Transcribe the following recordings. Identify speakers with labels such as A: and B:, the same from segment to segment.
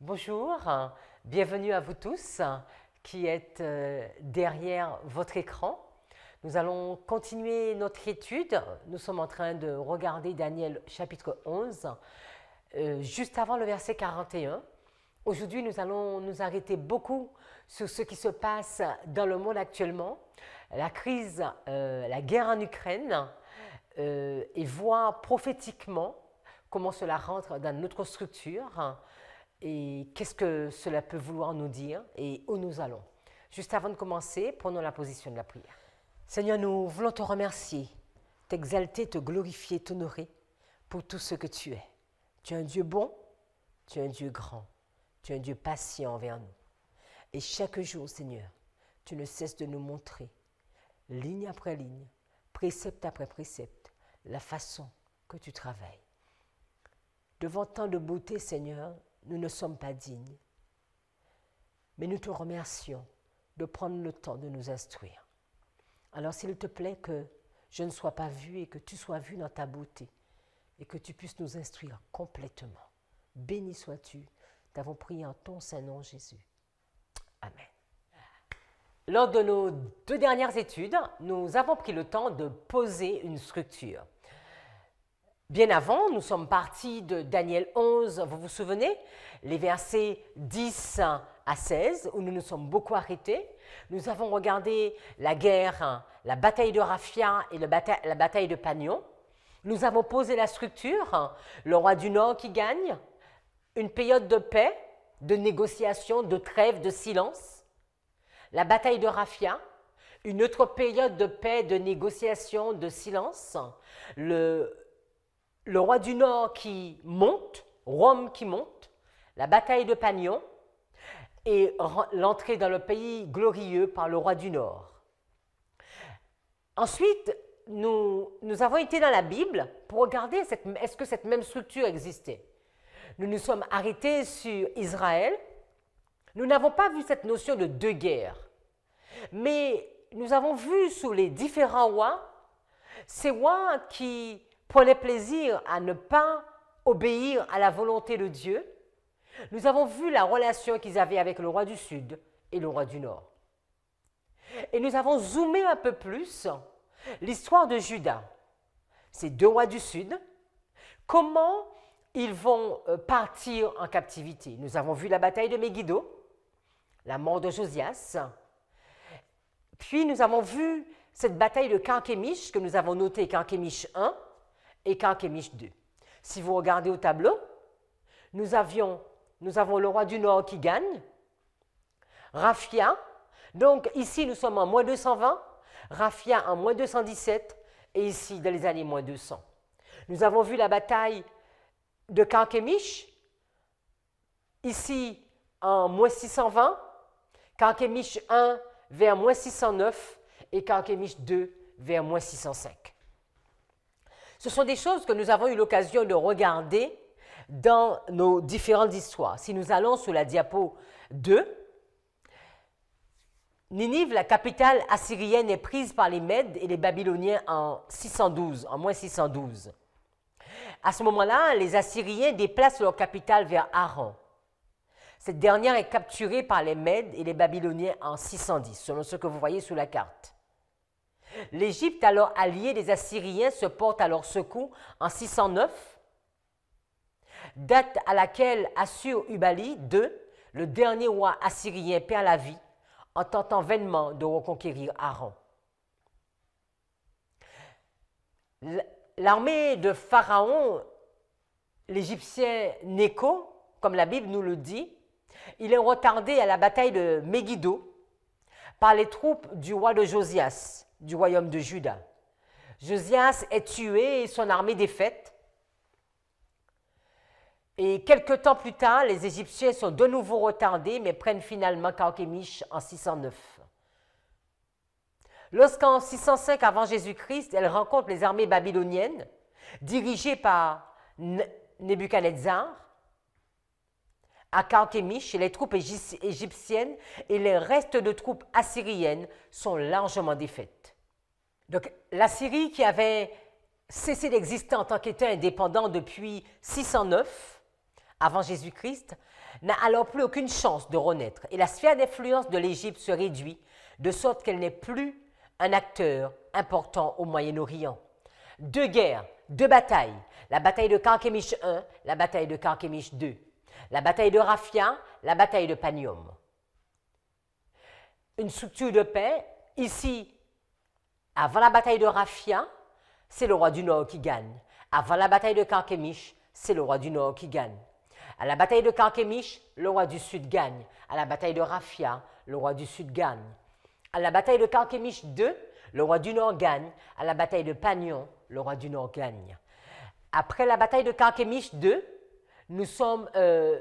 A: Bonjour, bienvenue à vous tous qui êtes derrière votre écran. Nous allons continuer notre étude. Nous sommes en train de regarder Daniel chapitre 11, juste avant le verset 41. Aujourd'hui, nous allons nous arrêter beaucoup sur ce qui se passe dans le monde actuellement, la crise, la guerre en Ukraine, et voir prophétiquement comment cela rentre dans notre structure et qu'est-ce que cela peut vouloir nous dire et où nous allons. Juste avant de commencer, prenons la position de la prière. Seigneur, nous voulons te remercier, t'exalter, te glorifier, t'honorer pour tout ce que tu es. Tu es un Dieu bon, tu es un Dieu grand, tu es un Dieu patient envers nous. Et chaque jour, Seigneur, tu ne cesses de nous montrer, ligne après ligne, précepte après précepte, la façon que tu travailles. Devant tant de beauté, Seigneur, nous ne sommes pas dignes. Mais nous te remercions de prendre le temps de nous instruire. Alors, s'il te plaît, que je ne sois pas vue et que tu sois vue dans ta beauté et que tu puisses nous instruire complètement. Béni sois-tu. Nous t'avons prié en ton Saint-Nom, Jésus. Amen. Lors de nos 2 dernières études, nous avons pris le temps de poser une structure. Bien avant, nous sommes partis de Daniel 11, vous vous souvenez, les versets 10 à 16, où nous nous sommes beaucoup arrêtés. Nous avons regardé la guerre, la bataille de Raphia et la bataille de Panion. Nous avons posé la structure, le roi du Nord qui gagne, une période de paix, de négociation, de trêve, de silence. La bataille de Raphia, une autre période de paix, de négociation, de silence. Le roi du Nord qui monte, Rome qui monte, la bataille de Panion et l'entrée dans le pays glorieux par le roi du Nord. Ensuite, nous avons été dans la Bible pour regarder est-ce que cette même structure existait. Nous nous sommes arrêtés sur Israël. Nous n'avons pas vu cette notion de 2 guerres, mais nous avons vu sous les différents rois, ces rois qui prenaient plaisir à ne pas obéir à la volonté de Dieu. Nous avons vu la relation qu'ils avaient avec le roi du Sud et le roi du Nord. Et nous avons zoomé un peu plus l'histoire de Juda. Ces 2 rois du Sud, comment ils vont partir en captivité. Nous avons vu la bataille de Megiddo, la mort de Josias. Puis nous avons vu cette bataille de Carchemish que nous avons noté Carchemish 1 et Carchemish 2. Si vous regardez au tableau, nous avons le roi du Nord qui gagne, Raphia. Donc ici, nous sommes en moins 220, Raphia en moins 217 et ici, dans les années moins 200. Nous avons vu la bataille de Carchemish, ici en moins 620, Carchemish 1 vers moins 609 et Carchemish 2 vers moins 605. Ce sont des choses que nous avons eu l'occasion de regarder dans nos différentes histoires. Si nous allons sur la diapo 2, Ninive, la capitale assyrienne, est prise par les Mèdes et les Babyloniens en 612, en moins 612. À ce moment-là, les Assyriens déplacent leur capitale vers Haran. Cette dernière est capturée par les Mèdes et les Babyloniens en 610, selon ce que vous voyez sur la carte. L'Égypte, alors alliée des Assyriens, se porte à leur secours en 609, date à laquelle Assur-Ubali II, le dernier roi assyrien, perd la vie en tentant vainement de reconquérir Haran. L'armée de Pharaon, l'Égyptien Nécho, comme la Bible nous le dit, il est retardé à la bataille de Megiddo par les troupes du roi de Josias, du royaume de Juda. Josias est tué et son armée défaite. Et quelque temps plus tard, les Égyptiens sont de nouveau retardés, mais prennent finalement Carchemish en 609. Lorsqu'en 605 avant Jésus-Christ, elle rencontre les armées babyloniennes, dirigées par Nebuchadnezzar, à Carchemish, les troupes égyptiennes et les restes de troupes assyriennes sont largement défaites. Donc, la Syrie, qui avait cessé d'exister en tant qu'État indépendant depuis 609, avant Jésus-Christ, n'a alors plus aucune chance de renaître et la sphère d'influence de l'Égypte se réduit de sorte qu'elle n'est plus un acteur important au Moyen-Orient. 2 guerres, 2 batailles, la bataille de Carchemish I, la bataille de Carchemish II, la bataille de Raphia, la bataille de Panium. Une structure de paix, ici, avant la bataille de Raphia, c'est le roi du Nord qui gagne. Avant la bataille de Carchemish, c'est le roi du Nord qui gagne. À la bataille de Carchemish, le roi du Sud gagne. À la bataille de Raphia, le roi du Sud gagne. À la bataille de Carchemish II, le roi du Nord gagne. À la bataille de Panion, le roi du Nord gagne. Après la bataille de Carchemish II, nous sommes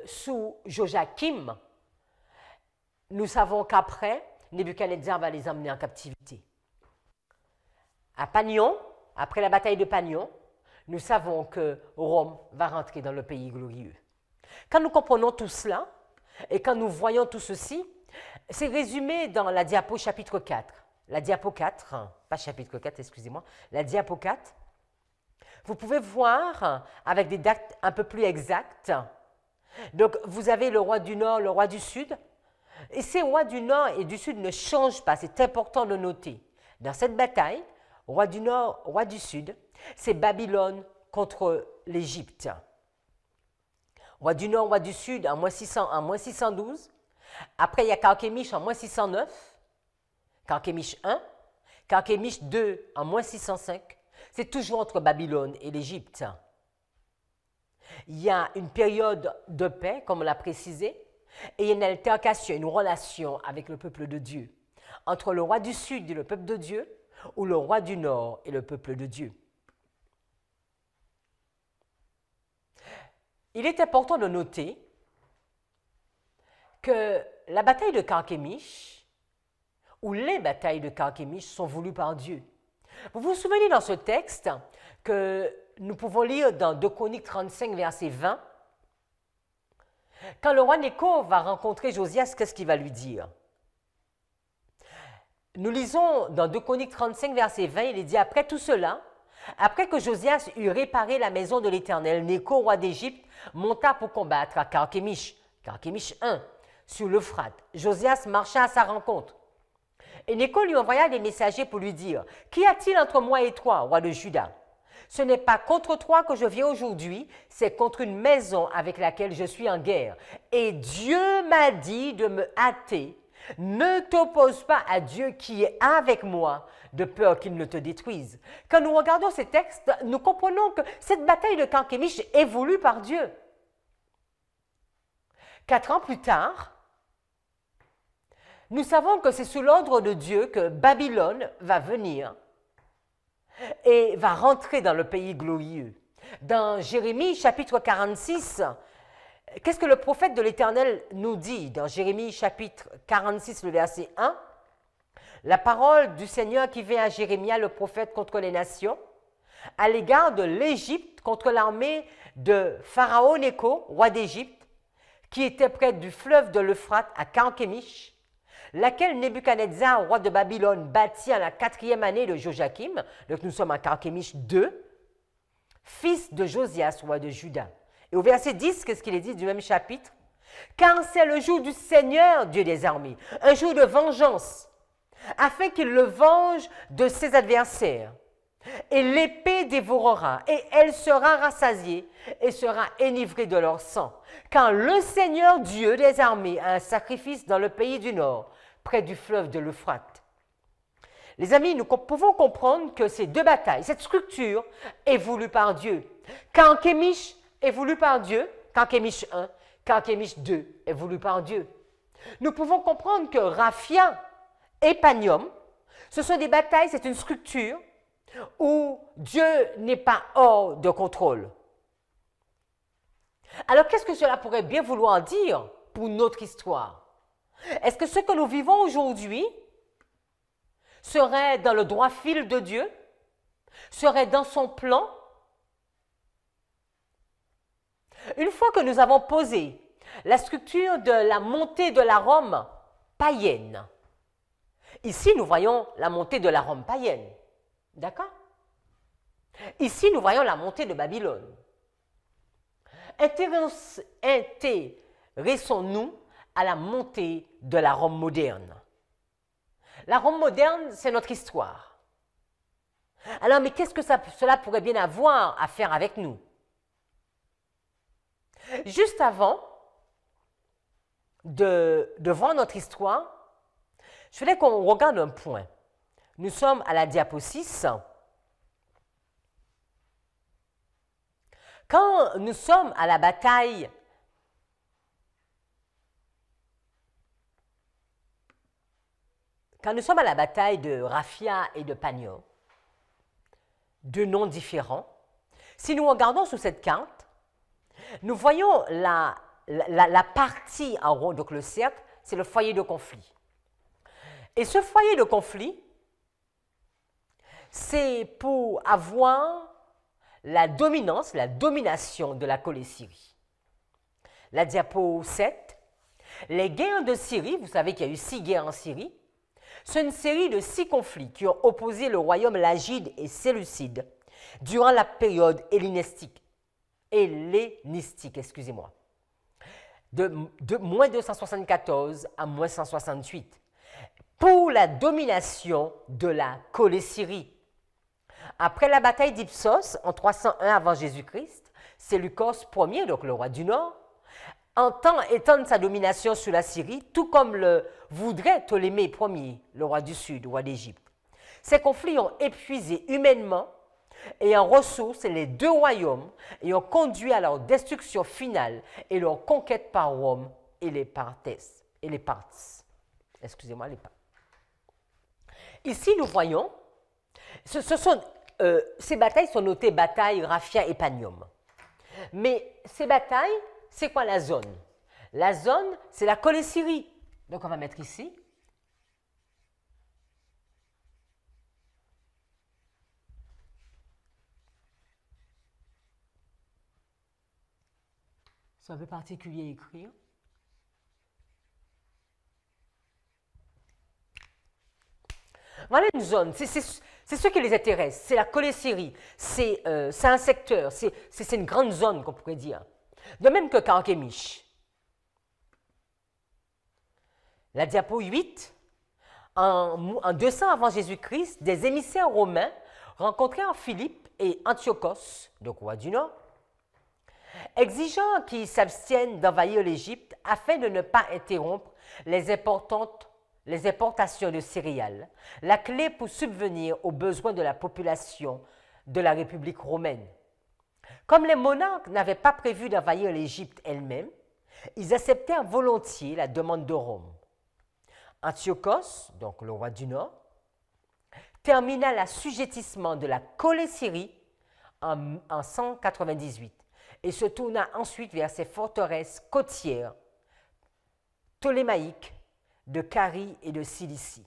A: sous Joachim. Nous savons qu'après, Nebuchadnezzar va les emmener en captivité. À Panion, après la bataille de Panion, nous savons que Rome va rentrer dans le pays glorieux. Quand nous comprenons tout cela et quand nous voyons tout ceci, c'est résumé dans la diapo chapitre 4. La diapo 4, pas chapitre 4, excusez-moi, la diapo 4. Vous pouvez voir avec des dates un peu plus exactes. Donc, vous avez le roi du Nord, le roi du Sud. Et ces rois du Nord et du Sud ne changent pas, c'est important de noter. Dans cette bataille, roi du Nord, roi du Sud, c'est Babylone contre l'Égypte. Roi du Nord, roi du Sud en moins 612. Après, il y a Carchemish en moins 609. Carchemish I. Carchemish II en moins 605. C'est toujours entre Babylone et l'Égypte. Il y a une période de paix, comme on l'a précisé, et il y a une altercation, une relation avec le peuple de Dieu, entre le roi du Sud et le peuple de Dieu, ou le roi du Nord et le peuple de Dieu. Il est important de noter que la bataille de Carchemish, ou les batailles de Carchemish, sont voulues par Dieu. Vous vous souvenez dans ce texte que nous pouvons lire dans 2 Chroniques 35, verset 20, quand le roi Nécho va rencontrer Josias, qu'est-ce qu'il va lui dire? Nous lisons dans 2 Chroniques 35, verset 20, il est dit « Après tout cela, après que Josias eut réparé la maison de l'Éternel, Nécho, roi d'Égypte, monta pour combattre à Carchemish, Carchemish I, sur l'Euphrate. Josias marcha à sa rencontre. Et Nécho lui envoya des messagers pour lui dire « Qu'y a-t-il entre moi et toi, roi de Juda? Ce n'est pas contre toi que je viens aujourd'hui, c'est contre une maison avec laquelle je suis en guerre. Et Dieu m'a dit de me hâter. Ne t'oppose pas à Dieu qui est avec moi, de peur qu'il ne te détruise. » Quand nous regardons ces textes, nous comprenons que cette bataille de Carchemish est voulue par Dieu. 4 ans plus tard, nous savons que c'est sous l'ordre de Dieu que Babylone va venir et va rentrer dans le pays glorieux. Dans Jérémie chapitre 46, qu'est-ce que le prophète de l'Éternel nous dit dans Jérémie chapitre 46, le verset 1? La parole du Seigneur qui vient à Jérémie, le prophète, contre les nations, à l'égard de l'Égypte, contre l'armée de Pharaon Nécho, roi d'Égypte, qui était près du fleuve de l'Euphrate à Carchemish, laquelle Nebuchadnezzar, roi de Babylone, bâtit en la 4e année de Joachim, donc nous sommes à Carchemish II, fils de Josias, roi de Juda. Et au verset 10, qu'est-ce qu'il est dit du même chapitre? Car c'est le jour du Seigneur, Dieu des armées, un jour de vengeance, afin qu'il le venge de ses adversaires. Et l'épée dévorera, et elle sera rassasiée, et sera enivrée de leur sang. Quand le Seigneur Dieu des armées a un sacrifice dans le pays du Nord, près du fleuve de l'Euphrate. Les amis, nous pouvons comprendre que ces 2 batailles, cette structure est voulue par Dieu. Carchemish est voulu par Dieu, Carchemish I, Carchemish II est voulu par Dieu. Nous pouvons comprendre que Raphia et Panium, ce sont des batailles, c'est une structure où Dieu n'est pas hors de contrôle. Alors, qu'est-ce que cela pourrait bien vouloir dire pour notre histoire? Est-ce que ce que nous vivons aujourd'hui serait dans le droit fil de Dieu? Serait dans son plan? Une fois que nous avons posé la structure de la montée de la Rome païenne, ici nous voyons la montée de la Rome païenne, d'accord? Ici nous voyons la montée de Babylone. Intéressons-nous à la montée de la Rome moderne. La Rome moderne, c'est notre histoire. Alors, mais qu'est-ce que cela pourrait bien avoir à faire avec nous? Juste avant de voir notre histoire, je voulais qu'on regarde un point. Nous sommes à la diapo 6. Quand nous sommes à la bataille de Raphia et de Panion, deux noms différents, si nous regardons sur cette carte, nous voyons la partie en rond, donc le cercle, c'est le foyer de conflit. Et ce foyer de conflit, c'est pour avoir la domination de la Collet-Syrie. La diapo 7, les guerres de Syrie, vous savez qu'il y a eu 6 guerres en Syrie, c'est une série de 6 conflits qui ont opposé le royaume lagide et séleucide durant la période hellénistique, de moins 274 à moins 168, pour la domination de la Collet-Syrie. Après la bataille d'Ipsos en 301 avant Jésus-Christ, Séleucos Ier, donc le roi du Nord, entend étendre sa domination sur la Syrie, tout comme le voudrait Ptolémée Ier, le roi du Sud, roi d'Égypte. Ces conflits ont épuisé humainement et en ressources les deux royaumes et ont conduit à leur destruction finale et leur conquête par Rome et les Parthes. Excusez-moi, les Parthes. Ici, nous voyons, ces batailles sont notées bataille Raphia et Panium. Mais ces batailles, c'est quoi la zone? La zone, c'est la Collet-Syrie. Donc, on va mettre ici. C'est un peu particulier à écrire. Voilà une zone, c'est ce qui les intéresse, c'est la Collet-Syrie, c'est un secteur, c'est une grande zone qu'on pourrait dire. De même que Carchemish. La diapo 8, en 200 avant Jésus-Christ, des émissaires romains rencontrèrent Philippe et Antiochos, donc roi du Nord, exigeant qu'ils s'abstiennent d'envahir l'Égypte afin de ne pas interrompre les importations de céréales, la clé pour subvenir aux besoins de la population de la République romaine. Comme les monarques n'avaient pas prévu d'envahir l'Égypte elle-même, ils acceptèrent volontiers la demande de Rome. Antiochos, donc le roi du Nord, termina l'assujettissement de la Collet-Syrie en 198 et se tourna ensuite vers ses forteresses côtières ptolémaïques de Carie et de Cilicie.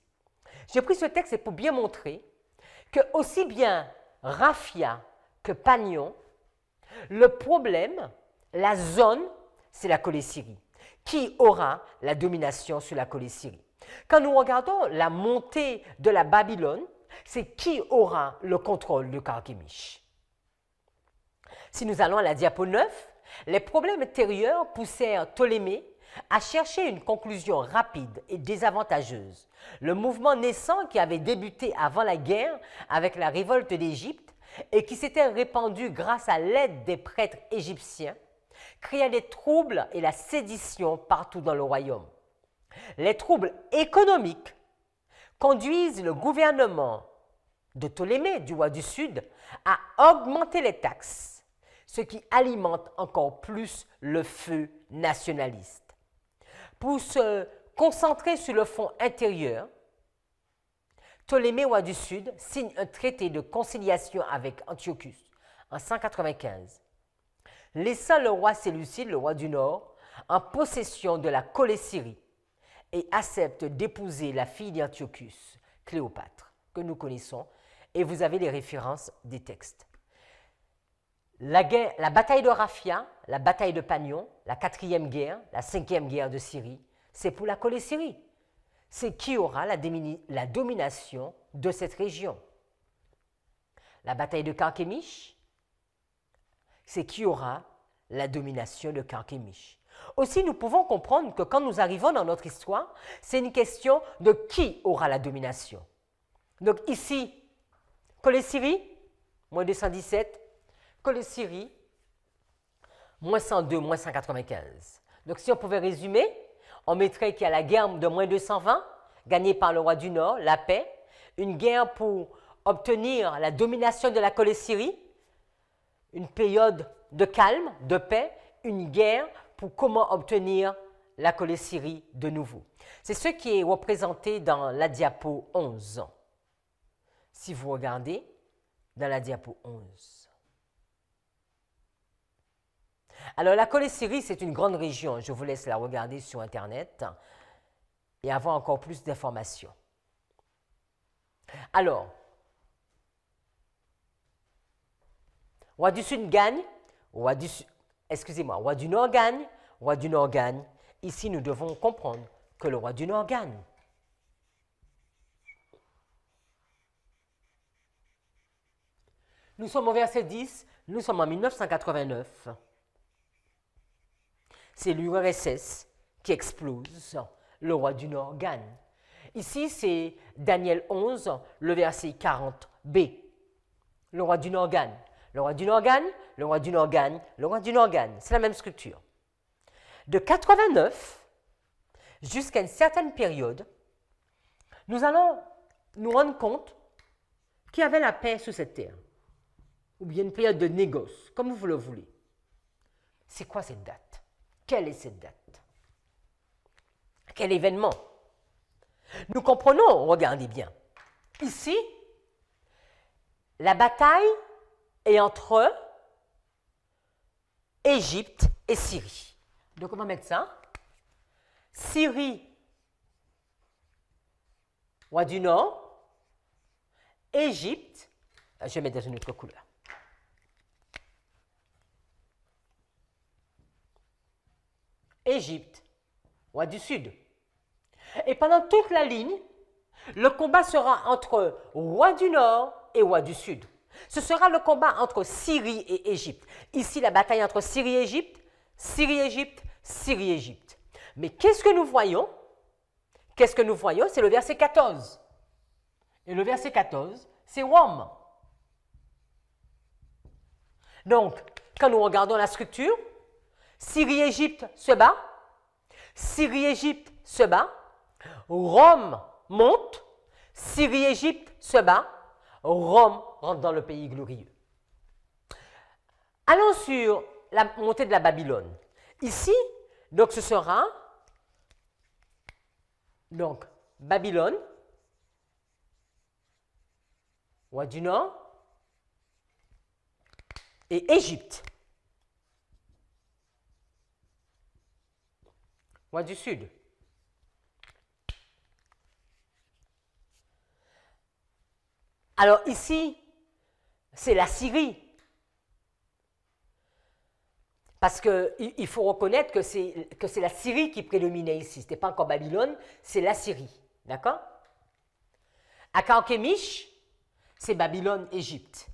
A: J'ai pris ce texte pour bien montrer que aussi bien Raphia que Panion, le problème, la zone, c'est la Collet-Syrie. Qui aura la domination sur la Collet-Syrie? Quand nous regardons la montée de la Babylone, c'est qui aura le contrôle de Carchemish. Si nous allons à la diapo 9, les problèmes intérieurs poussèrent Ptolémée à chercher une conclusion rapide et désavantageuse. Le mouvement naissant qui avait débuté avant la guerre avec la révolte d'Égypte et qui s'était répandu grâce à l'aide des prêtres égyptiens créa des troubles et la sédition partout dans le royaume. Les troubles économiques conduisent le gouvernement de Ptolémée, du roi du Sud, à augmenter les taxes, ce qui alimente encore plus le feu nationaliste. Pour se concentrer sur le front intérieur, Ptolémée, roi du Sud, signe un traité de conciliation avec Antiochus en 195, laissant le roi séleucide, le roi du Nord, en possession de la Collet-Syrie et accepte d'épouser la fille d'Antiochus, Cléopâtre, que nous connaissons, et vous avez les références des textes. La bataille de Raphia, la bataille de Panion, la 4e guerre, la 5e guerre de Syrie, c'est pour la Collet-Syrie. C'est qui aura la domination de cette région. La bataille de Carchemish, c'est qui aura la domination de Carchemish. Aussi, nous pouvons comprendre que quand nous arrivons dans notre histoire, c'est une question de qui aura la domination. Donc ici, Colésyrie, moins 217, Colésyrie, moins 102, moins 195. Donc si on pouvait résumer, on mettrait qu'il y a la guerre de moins 220, gagnée par le roi du Nord, la paix, une guerre pour obtenir la domination de la Colésyrie, une période de calme, de paix, une guerre pour comment obtenir la Colésyrie de nouveau. C'est ce qui est représenté dans la diapo 11. Si vous regardez dans la diapo 11. Alors la Colésyrie, c'est une grande région. Je vous laisse la regarder sur Internet et avoir encore plus d'informations. Alors, roi du Sud gagne, roi du Nord gagne, roi du Nord gagne. Ici, nous devons comprendre que le roi du Nord gagne. Nous sommes au verset 10, nous sommes en 1989. C'est l'URSS qui explose, le roi du Nord gagne. Ici, c'est Daniel 11, le verset 40b. Le roi du Nord gagne. Le roi du Nord gagne, le roi du Nord gagne, le roi du Nord gagne. C'est la même structure. De 89 jusqu'à une certaine période, nous allons nous rendre compte qu'il y avait la paix sur cette terre. Ou bien une période de négoce, comme vous le voulez. C'est quoi cette date? Quelle est cette date? Quel événement? Nous comprenons, regardez bien. Ici, la bataille est entre Égypte et Syrie. Donc on va mettre ça. Syrie, roi du Nord, Égypte, je vais mettre dans une autre couleur. Égypte, roi du Sud. Et pendant toute la ligne, le combat sera entre roi du Nord et roi du Sud. Ce sera le combat entre Syrie et Égypte. Ici, la bataille entre Syrie et Égypte, Syrie-Égypte, Syrie-Égypte. Mais qu'est-ce que nous voyons? Qu'est-ce que nous voyons? C'est le verset 14. Et le verset 14, c'est Rome. Donc, quand nous regardons la structure, Syrie-Égypte se bat, Syrie-Égypte se bat, Rome monte, Syrie-Égypte se bat, Rome rentre dans le pays glorieux. Allons sur la montée de la Babylone. Ici, donc ce sera donc Babylone, roi du Nord, et Égypte, roi du Sud. Alors ici, c'est la Syrie. Parce qu'il faut reconnaître que c'est la Syrie qui prédominait ici. Ce n'était pas encore Babylone, c'est la Syrie. D'accord? À Carchemish, c'est Babylone-Égypte.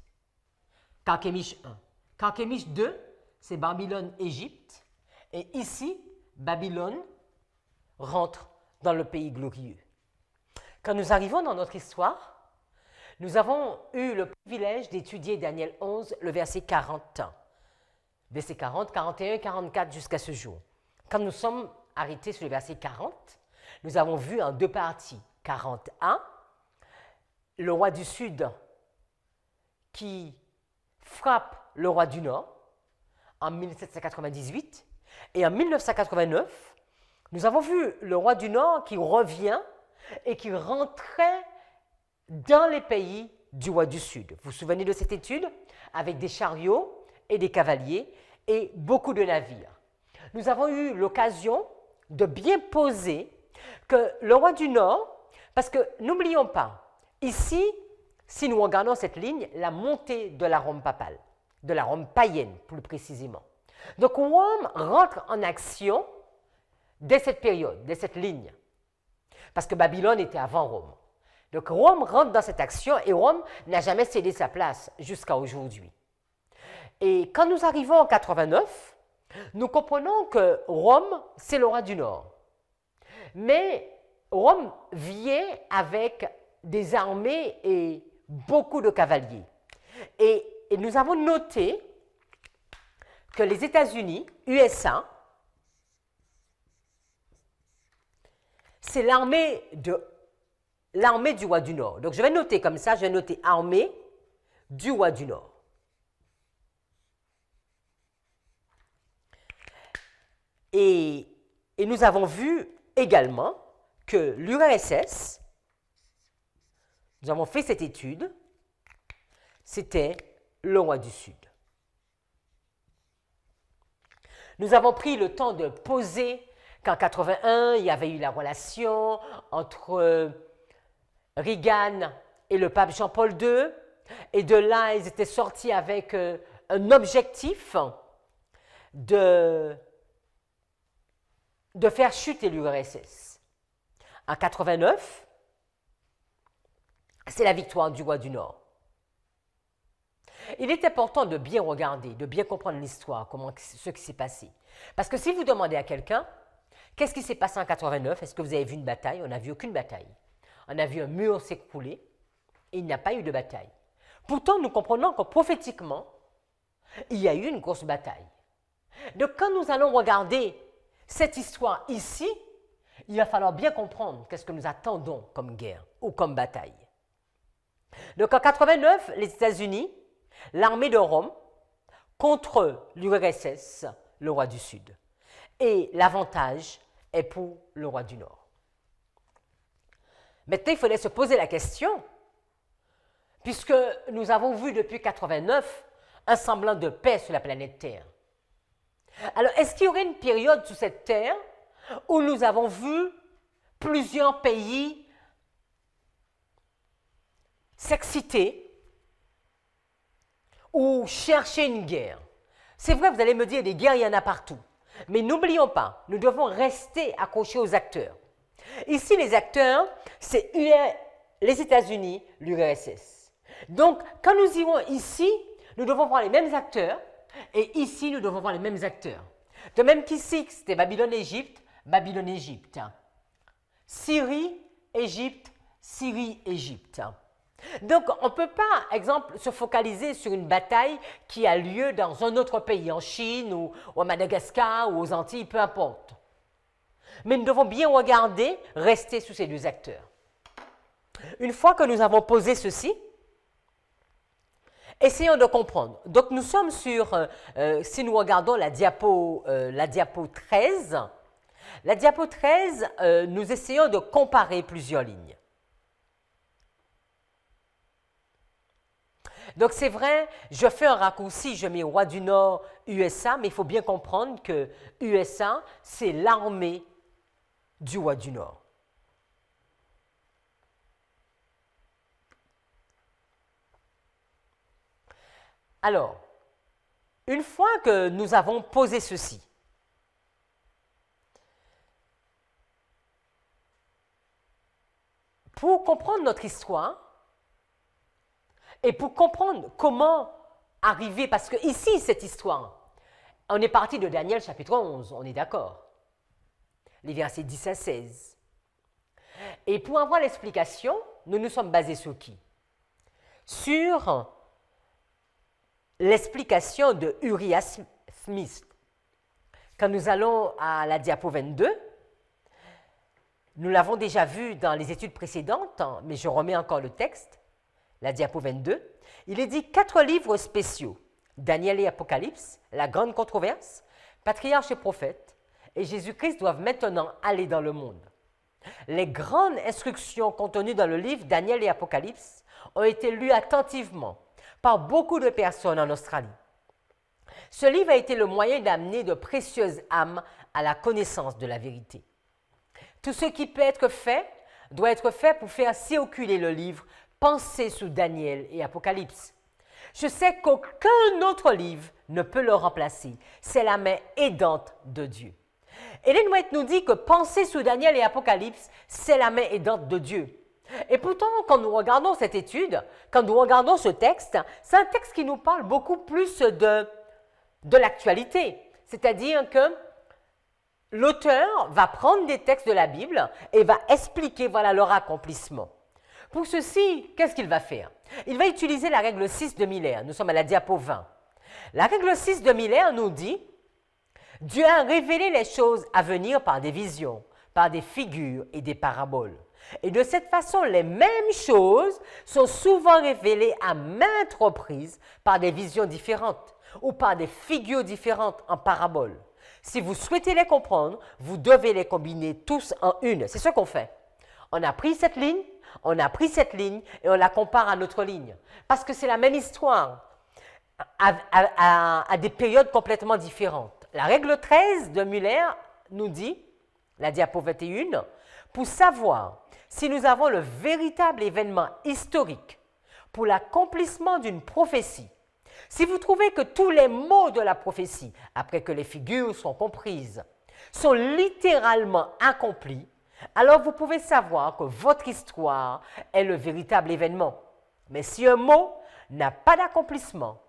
A: Carchemish 1. Carchemish 2, c'est Babylone-Égypte. Et ici, Babylone rentre dans le pays glorieux. Quand nous arrivons dans notre histoire, nous avons eu le privilège d'étudier Daniel 11, le verset 40. Verset 40, 41, 44 jusqu'à ce jour. Quand nous sommes arrêtés sur le verset 40, nous avons vu en deux parties. 41, le roi du Sud qui frappe le roi du Nord en 1798. Et en 1989, nous avons vu le roi du Nord qui revient et qui rentrait dans les pays du roi du Sud. Vous vous souvenez de cette étude? Avec des chariots et des cavaliers et beaucoup de navires. Nous avons eu l'occasion de bien poser que le roi du Nord, parce que n'oublions pas, ici, si nous regardons cette ligne, la montée de la Rome papale, de la Rome païenne plus précisément. Donc Rome rentre en action dès cette période, dès cette ligne, parce que Babylone était avant Rome. Donc Rome rentre dans cette action et Rome n'a jamais cédé sa place jusqu'à aujourd'hui. Et quand nous arrivons en 89, nous comprenons que Rome, c'est le roi du Nord. Mais Rome vient avec des armées et beaucoup de cavaliers. Et nous avons noté que les États-Unis, USA, c'est l'armée du roi du Nord. Donc je vais noter comme ça, je vais noter armée du roi du Nord. Et nous avons vu également que l'URSS, nous avons fait cette étude, c'était le roi du Sud. Nous avons pris le temps de poser qu'en 81, il y avait eu la relation entre Reagan et le pape Jean-Paul II, et de là, ils étaient sortis avec un objectif de faire chuter l'URSS. En 89, c'est la victoire du roi du Nord. Il est important de bien regarder, de bien comprendre l'histoire, ce qui s'est passé. Parce que si vous demandez à quelqu'un, qu'est-ce qui s'est passé en 89? Est-ce que vous avez vu une bataille? On n'a vu aucune bataille. On a vu un mur s'écrouler et il n'y a pas eu de bataille. Pourtant, nous comprenons que prophétiquement, il y a eu une grosse bataille. Donc, quand nous allons regarder cette histoire ici, il va falloir bien comprendre qu'est-ce que nous attendons comme guerre ou comme bataille. Donc, en 89, les États-Unis, l'armée de Rome contre l'URSS, le roi du Sud. Et l'avantage est pour le roi du Nord. Maintenant, il fallait se poser la question, puisque nous avons vu depuis 89 un semblant de paix sur la planète Terre. Alors, est-ce qu'il y aurait une période sur cette Terre où nous avons vu plusieurs pays s'exciter ou chercher une guerre? C'est vrai, vous allez me dire, des guerres, il y en a partout. Mais n'oublions pas, nous devons rester accrochés aux acteurs. Ici, les acteurs, c'est les États-Unis, l'URSS. Donc, quand nous irons ici, nous devons voir les mêmes acteurs, et ici, nous devons voir les mêmes acteurs. De même qu'ici, c'était Babylone-Égypte, Babylone-Égypte. Syrie, Égypte, Syrie-Égypte. Donc, on ne peut pas, exemple, se focaliser sur une bataille qui a lieu dans un autre pays, en Chine ou à Madagascar ou aux Antilles, peu importe. Mais nous devons bien regarder, rester sous ces deux acteurs. Une fois que nous avons posé ceci, essayons de comprendre. Donc, nous sommes sur, si nous regardons la diapo 13, la diapo 13, nous essayons de comparer plusieurs lignes. Donc, c'est vrai, je fais un raccourci, je mets roi du Nord, USA, mais il faut bien comprendre que USA, c'est l'armée du roi du Nord. Alors, une fois que nous avons posé ceci, pour comprendre notre histoire, et pour comprendre comment arriver, parce que ici, cette histoire, on est parti de Daniel chapitre 11, on est d'accord, les versets 10 à 16. Et pour avoir l'explication, nous nous sommes basés sur qui? Sur l'explication de Uriah Smith. Quand nous allons à la diapo 22, nous l'avons déjà vu dans les études précédentes, mais je remets encore le texte. La diapo 22, il est dit 4 livres spéciaux, Daniel et Apocalypse, la grande controverse, Patriarche et prophète, et Jésus-Christ doivent maintenant aller dans le monde. Les grandes instructions contenues dans le livre Daniel et Apocalypse ont été lues attentivement par beaucoup de personnes en Australie. Ce livre a été le moyen d'amener de précieuses âmes à la connaissance de la vérité. Tout ce qui peut être fait doit être fait pour faire circuler le livre Pensez sous Daniel et Apocalypse. Je sais qu'aucun autre livre ne peut le remplacer. C'est la main aidante de Dieu. Ellen White nous dit que Pensez sous Daniel et Apocalypse, c'est la main aidante de Dieu. Et pourtant, quand nous regardons cette étude, quand nous regardons ce texte, c'est un texte qui nous parle beaucoup plus de l'actualité. C'est-à-dire que l'auteur va prendre des textes de la Bible et va expliquer voilà, leur accomplissement. Pour ceci, qu'est-ce qu'il va faire? Il va utiliser la règle 6 de Miller. Nous sommes à la diapo 20. La règle 6 de Miller nous dit « Dieu a révélé les choses à venir par des visions, par des figures et des paraboles. Et de cette façon, les mêmes choses sont souvent révélées à maintes reprises par des visions différentes ou par des figures différentes en paraboles. Si vous souhaitez les comprendre, vous devez les combiner tous en une. » C'est ce qu'on fait. On a pris cette ligne, on a pris cette ligne et on la compare à notre ligne. Parce que c'est la même histoire à des périodes complètement différentes. La règle 13 de Muller nous dit, la diapo 21, pour savoir si nous avons le véritable événement historique pour l'accomplissement d'une prophétie, si vous trouvez que tous les mots de la prophétie, après que les figures sont comprises, sont littéralement accomplis, alors vous pouvez savoir que votre histoire est le véritable événement. Mais si un mot n'a pas d'accomplissement,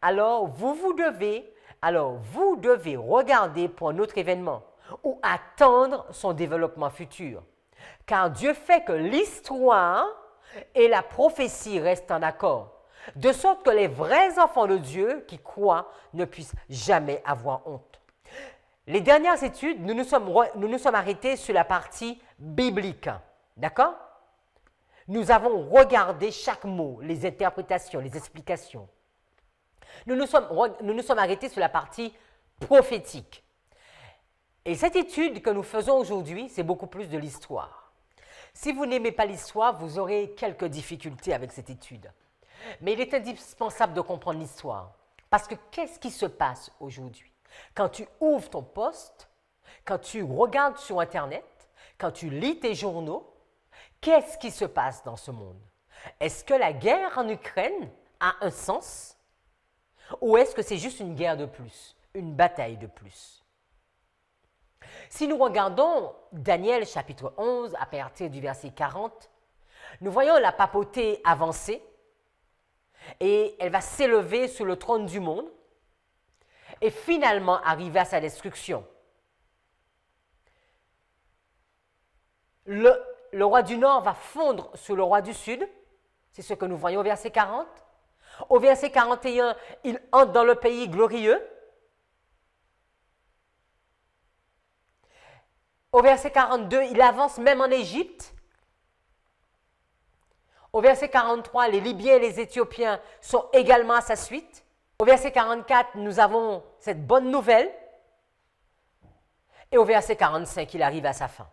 A: alors vous devez regarder pour un autre événement ou attendre son développement futur. Car Dieu fait que l'histoire et la prophétie restent en accord, de sorte que les vrais enfants de Dieu qui croient ne puissent jamais avoir honte. Les dernières études, nous nous sommes arrêtés sur la partie biblique. D'accord? Nous avons regardé chaque mot, les interprétations, les explications. Nous nous sommes arrêtés sur la partie prophétique. Et cette étude que nous faisons aujourd'hui, c'est beaucoup plus de l'histoire. Si vous n'aimez pas l'histoire, vous aurez quelques difficultés avec cette étude. Mais il est indispensable de comprendre l'histoire. Parce que qu'est-ce qui se passe aujourd'hui? Quand tu ouvres ton poste, quand tu regardes sur Internet, quand tu lis tes journaux, qu'est-ce qui se passe dans ce monde? Est-ce que la guerre en Ukraine a un sens? Ou est-ce que c'est juste une guerre de plus, une bataille de plus? Si nous regardons Daniel chapitre 11 à partir du verset 40, nous voyons la papauté avancer et elle va s'élever sur le trône du monde et finalement arriver à sa destruction. Le roi du Nord va fondre sur le roi du Sud, c'est ce que nous voyons au verset 40. Au verset 41, il entre dans le pays glorieux. Au verset 42, il avance même en Égypte. Au verset 43, les Libyens et les Éthiopiens sont également à sa suite. Au verset 44, nous avons cette bonne nouvelle. Et au verset 45, il arrive à sa fin.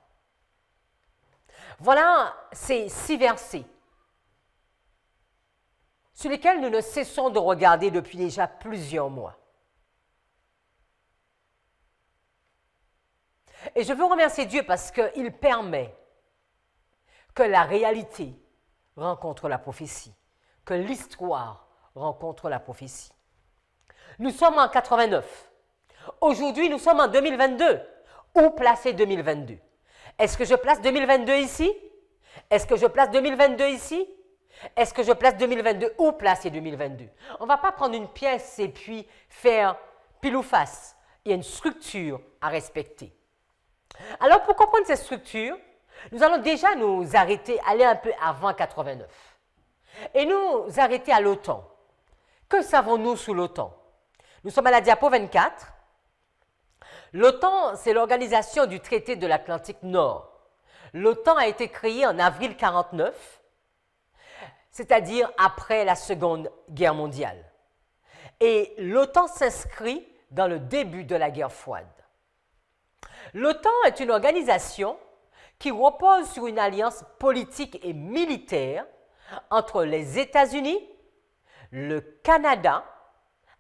A: Voilà ces 6 versets sur lesquels nous ne cessons de regarder depuis déjà plusieurs mois. Et je veux remercier Dieu parce qu'il permet que la réalité rencontre la prophétie, que l'histoire rencontre la prophétie. Nous sommes en 89. Aujourd'hui, nous sommes en 2022. Où placer 2022? Est-ce que je place 2022 ici? Est-ce que je place 2022 ici? Est-ce que je place 2022? Où placer 2022? On ne va pas prendre une pièce et puis faire pile ou face. Il y a une structure à respecter. Alors, pour comprendre cette structure, nous allons déjà nous arrêter, aller un peu avant 89. Et nous arrêter à l'OTAN. Que savons-nous sous l'OTAN? Nous sommes à la diapo 24. L'OTAN, c'est l'organisation du traité de l'Atlantique Nord. L'OTAN a été créée en avril 1949, c'est-à-dire après la Seconde Guerre mondiale. Et l'OTAN s'inscrit dans le début de la guerre froide. L'OTAN est une organisation qui repose sur une alliance politique et militaire entre les États-Unis, le Canada,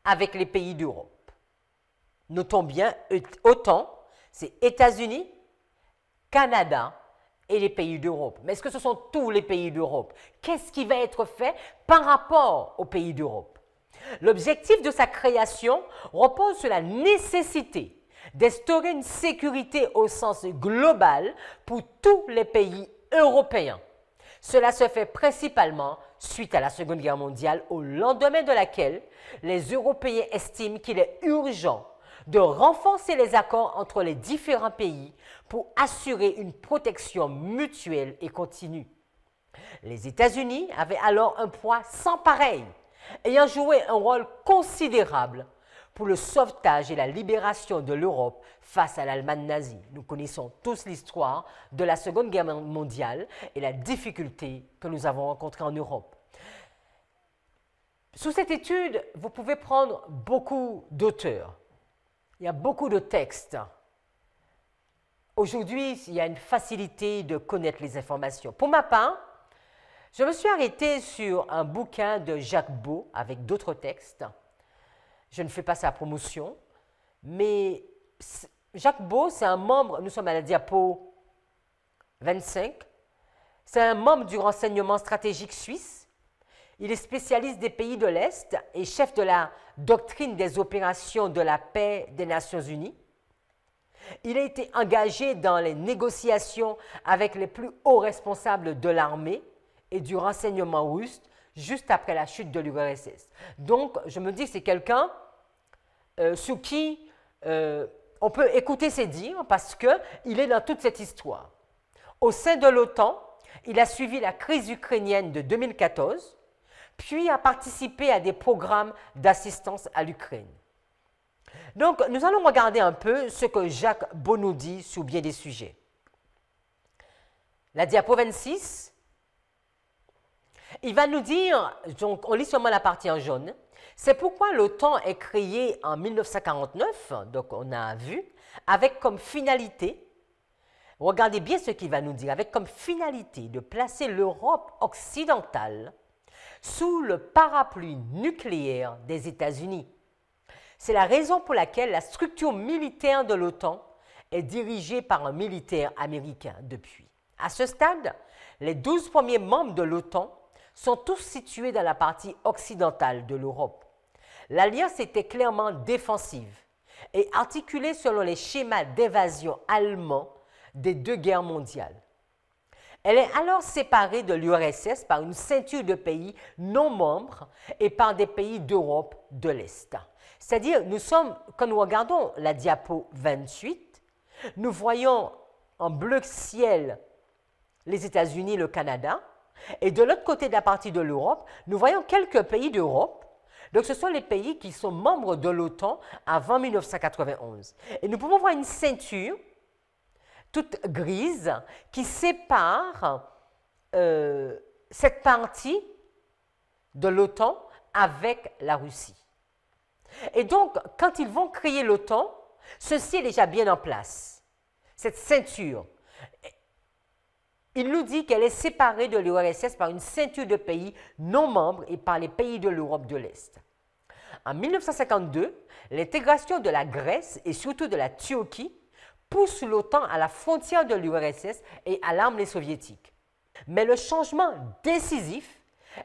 A: avec les pays d'Europe. Notons bien, OTAN, c'est États-Unis, Canada et les pays d'Europe. Mais est-ce que ce sont tous les pays d'Europe? Qu'est-ce qui va être fait par rapport aux pays d'Europe? L'objectif de sa création repose sur la nécessité d'instaurer une sécurité au sens global pour tous les pays européens. Cela se fait principalement suite à la Seconde Guerre mondiale, au lendemain de laquelle les Européens estiment qu'il est urgent de renforcer les accords entre les différents pays pour assurer une protection mutuelle et continue. Les États-Unis avaient alors un poids sans pareil, ayant joué un rôle considérable pour le sauvetage et la libération de l'Europe face à l'Allemagne nazie. Nous connaissons tous l'histoire de la Seconde Guerre mondiale et la difficulté que nous avons rencontrée en Europe. Sous cette étude, vous pouvez prendre beaucoup d'auteurs. Il y a beaucoup de textes. Aujourd'hui, il y a une facilité de connaître les informations. Pour ma part, je me suis arrêtée sur un bouquin de Jacques Beau avec d'autres textes. Je ne fais pas sa promotion, mais Jacques Beau, c'est un membre, nous sommes à la diapo 25, c'est un membre du renseignement stratégique suisse. Il est spécialiste des pays de l'Est et chef de la doctrine des opérations de la paix des Nations Unies. Il a été engagé dans les négociations avec les plus hauts responsables de l'armée et du renseignement russe juste après la chute de l'URSS. Donc, je me dis que c'est quelqu'un sous qui on peut écouter ses dires parce qu'il est dans toute cette histoire. Au sein de l'OTAN, il a suivi la crise ukrainienne de 2014, puis a participé à des programmes d'assistance à l'Ukraine. Donc, nous allons regarder un peu ce que Jacques Beau nous dit sur bien des sujets. La diapo 26, il va nous dire, donc on lit seulement la partie en jaune, c'est pourquoi l'OTAN est créée en 1949, donc on a vu, avec comme finalité, regardez bien ce qu'il va nous dire, avec comme finalité de placer l'Europe occidentale sous le parapluie nucléaire des États-Unis. C'est la raison pour laquelle la structure militaire de l'OTAN est dirigée par un militaire américain depuis. À ce stade, les 12 premiers membres de l'OTAN sont tous situés dans la partie occidentale de l'Europe. L'alliance était clairement défensive et articulée selon les schémas d'évasion allemands des deux guerres mondiales. Elle est alors séparée de l'URSS par une ceinture de pays non membres et par des pays d'Europe de l'Est. C'est-à-dire, quand nous regardons la diapo 28, nous voyons en bleu ciel les États-Unis, le Canada, et de l'autre côté de la partie de l'Europe, nous voyons quelques pays d'Europe. Donc, ce sont les pays qui sont membres de l'OTAN avant 1991. Et nous pouvons voir une ceinture toute grise qui sépare cette partie de l'OTAN avec la Russie. Et donc, quand ils vont créer l'OTAN, ceci est déjà bien en place, cette ceinture. Il nous dit qu'elle est séparée de l'URSS par une ceinture de pays non membres et par les pays de l'Europe de l'Est. En 1952, l'intégration de la Grèce et surtout de la Turquie pousse l'OTAN à la frontière de l'URSS et alarme les soviétiques. Mais le changement décisif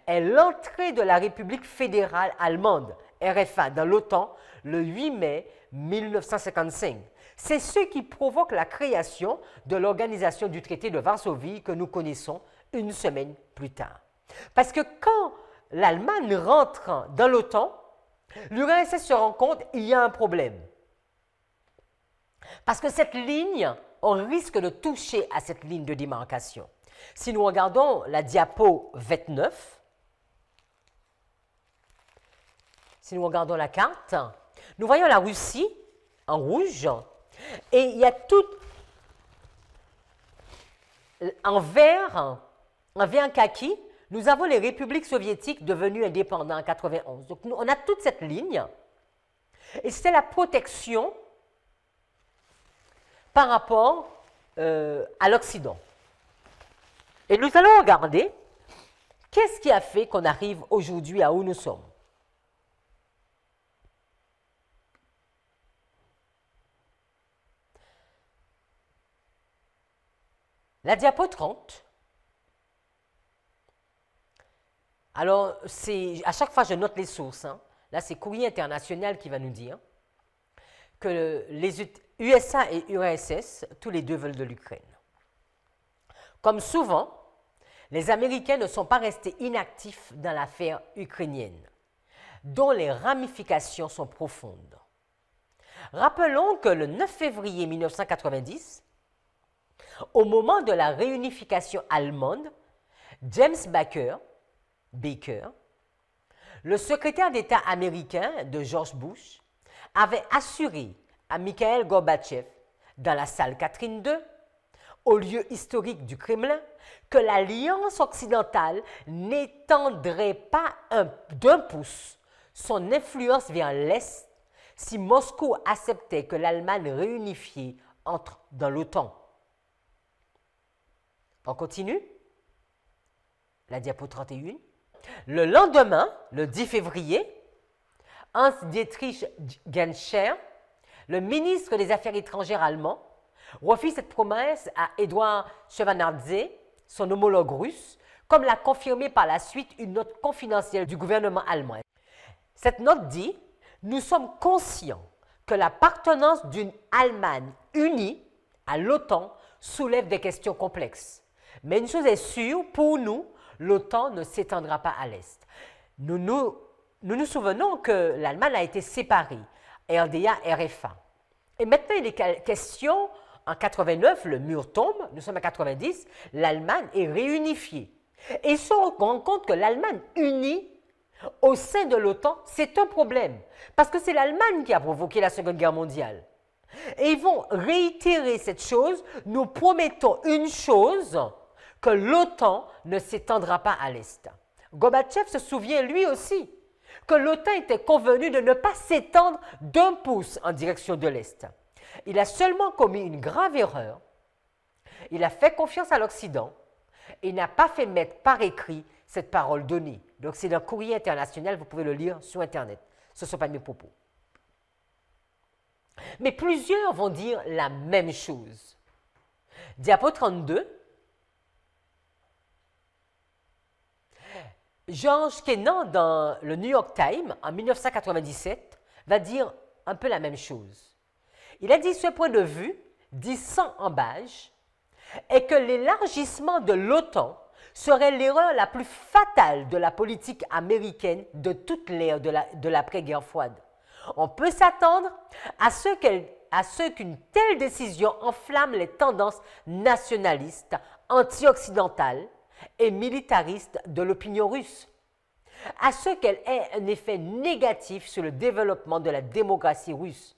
A: est l'entrée de la République fédérale allemande, RFA, dans l'OTAN le 8 mai 1955. C'est ce qui provoque la création de l'organisation du traité de Varsovie que nous connaissons une semaine plus tard. Parce que quand l'Allemagne rentre dans l'OTAN, l'URSS se rend compte qu'il y a un problème. Parce que cette ligne, on risque de toucher à cette ligne de démarcation. Si nous regardons la diapo 29, si nous regardons la carte, nous voyons la Russie en rouge et il y a tout en vert kaki, nous avons les républiques soviétiques devenues indépendantes en 1991. Donc on a toute cette ligne et c'est la protection par rapport à l'Occident. Et nous allons regarder qu'est-ce qui a fait qu'on arrive aujourd'hui à où nous sommes. La diapo 30. Alors, à chaque fois, je note les sources. Hein. Là, c'est Courrier International qui va nous dire que les USA et URSS, tous les deux veulent de l'Ukraine. Comme souvent, les Américains ne sont pas restés inactifs dans l'affaire ukrainienne, dont les ramifications sont profondes. Rappelons que le 9 février 1990, au moment de la réunification allemande, James Baker, le secrétaire d'État américain de George Bush, avait assuré à Mikhail Gorbatchev, dans la salle Catherine II, au lieu historique du Kremlin, que l'Alliance occidentale n'étendrait pas d'un pouce son influence vers l'Est si Moscou acceptait que l'Allemagne réunifiée entre dans l'OTAN. On continue. La diapo 31. Le lendemain, le 10 février, Hans-Dietrich Genscher, le ministre des Affaires étrangères allemand, refit cette promesse à Édouard Shevardnadze, son homologue russe, comme l'a confirmé par la suite une note confidentielle du gouvernement allemand. Cette note dit « Nous sommes conscients que l'appartenance d'une Allemagne unie à l'OTAN soulève des questions complexes. Mais une chose est sûre, pour nous, l'OTAN ne s'étendra pas à l'Est. Nous nous souvenons que l'Allemagne a été séparée, RDA-RFA. Et maintenant, il est question, en 89, le mur tombe, nous sommes en 90, l'Allemagne est réunifiée. Et ils se rendent compte que l'Allemagne unie au sein de l'OTAN, c'est un problème, parce que c'est l'Allemagne qui a provoqué la Seconde Guerre mondiale. Et ils vont réitérer cette chose, nous promettons une chose, que l'OTAN ne s'étendra pas à l'Est. Gorbatchev se souvient lui aussi que l'OTAN était convenu de ne pas s'étendre d'un pouce en direction de l'Est. Il a seulement commis une grave erreur. Il a fait confiance à l'Occident et n'a pas fait mettre par écrit cette parole donnée. Donc c'est dans le Courrier international, vous pouvez le lire sur Internet. Ce ne sont pas mes propos. Mais plusieurs vont dire la même chose. Diapo 32. George Kennan, dans le New York Times, en 1997, va dire un peu la même chose. Il a dit ce point de vue, dit sans embâche, est que l'élargissement de l'OTAN serait l'erreur la plus fatale de la politique américaine de toute l'ère de l'après-guerre froide. On peut s'attendre à ce qu'une telle décision enflamme les tendances nationalistes, anti-occidentales et militaristes de l'opinion russe, à ce qu'elle ait un effet négatif sur le développement de la démocratie russe,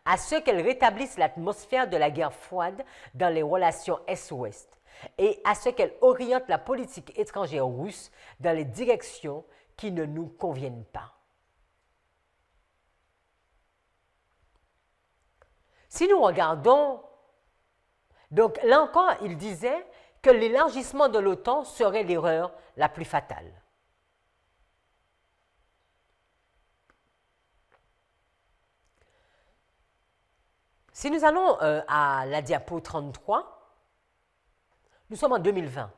A: à ce qu'elle rétablisse l'atmosphère de la guerre froide dans les relations Est-Ouest et à ce qu'elle oriente la politique étrangère russe dans les directions qui ne nous conviennent pas. Si nous regardons, donc là encore, il disait que l'élargissement de l'OTAN serait l'erreur la plus fatale. Si nous allons à la diapo 33, nous sommes en 2020.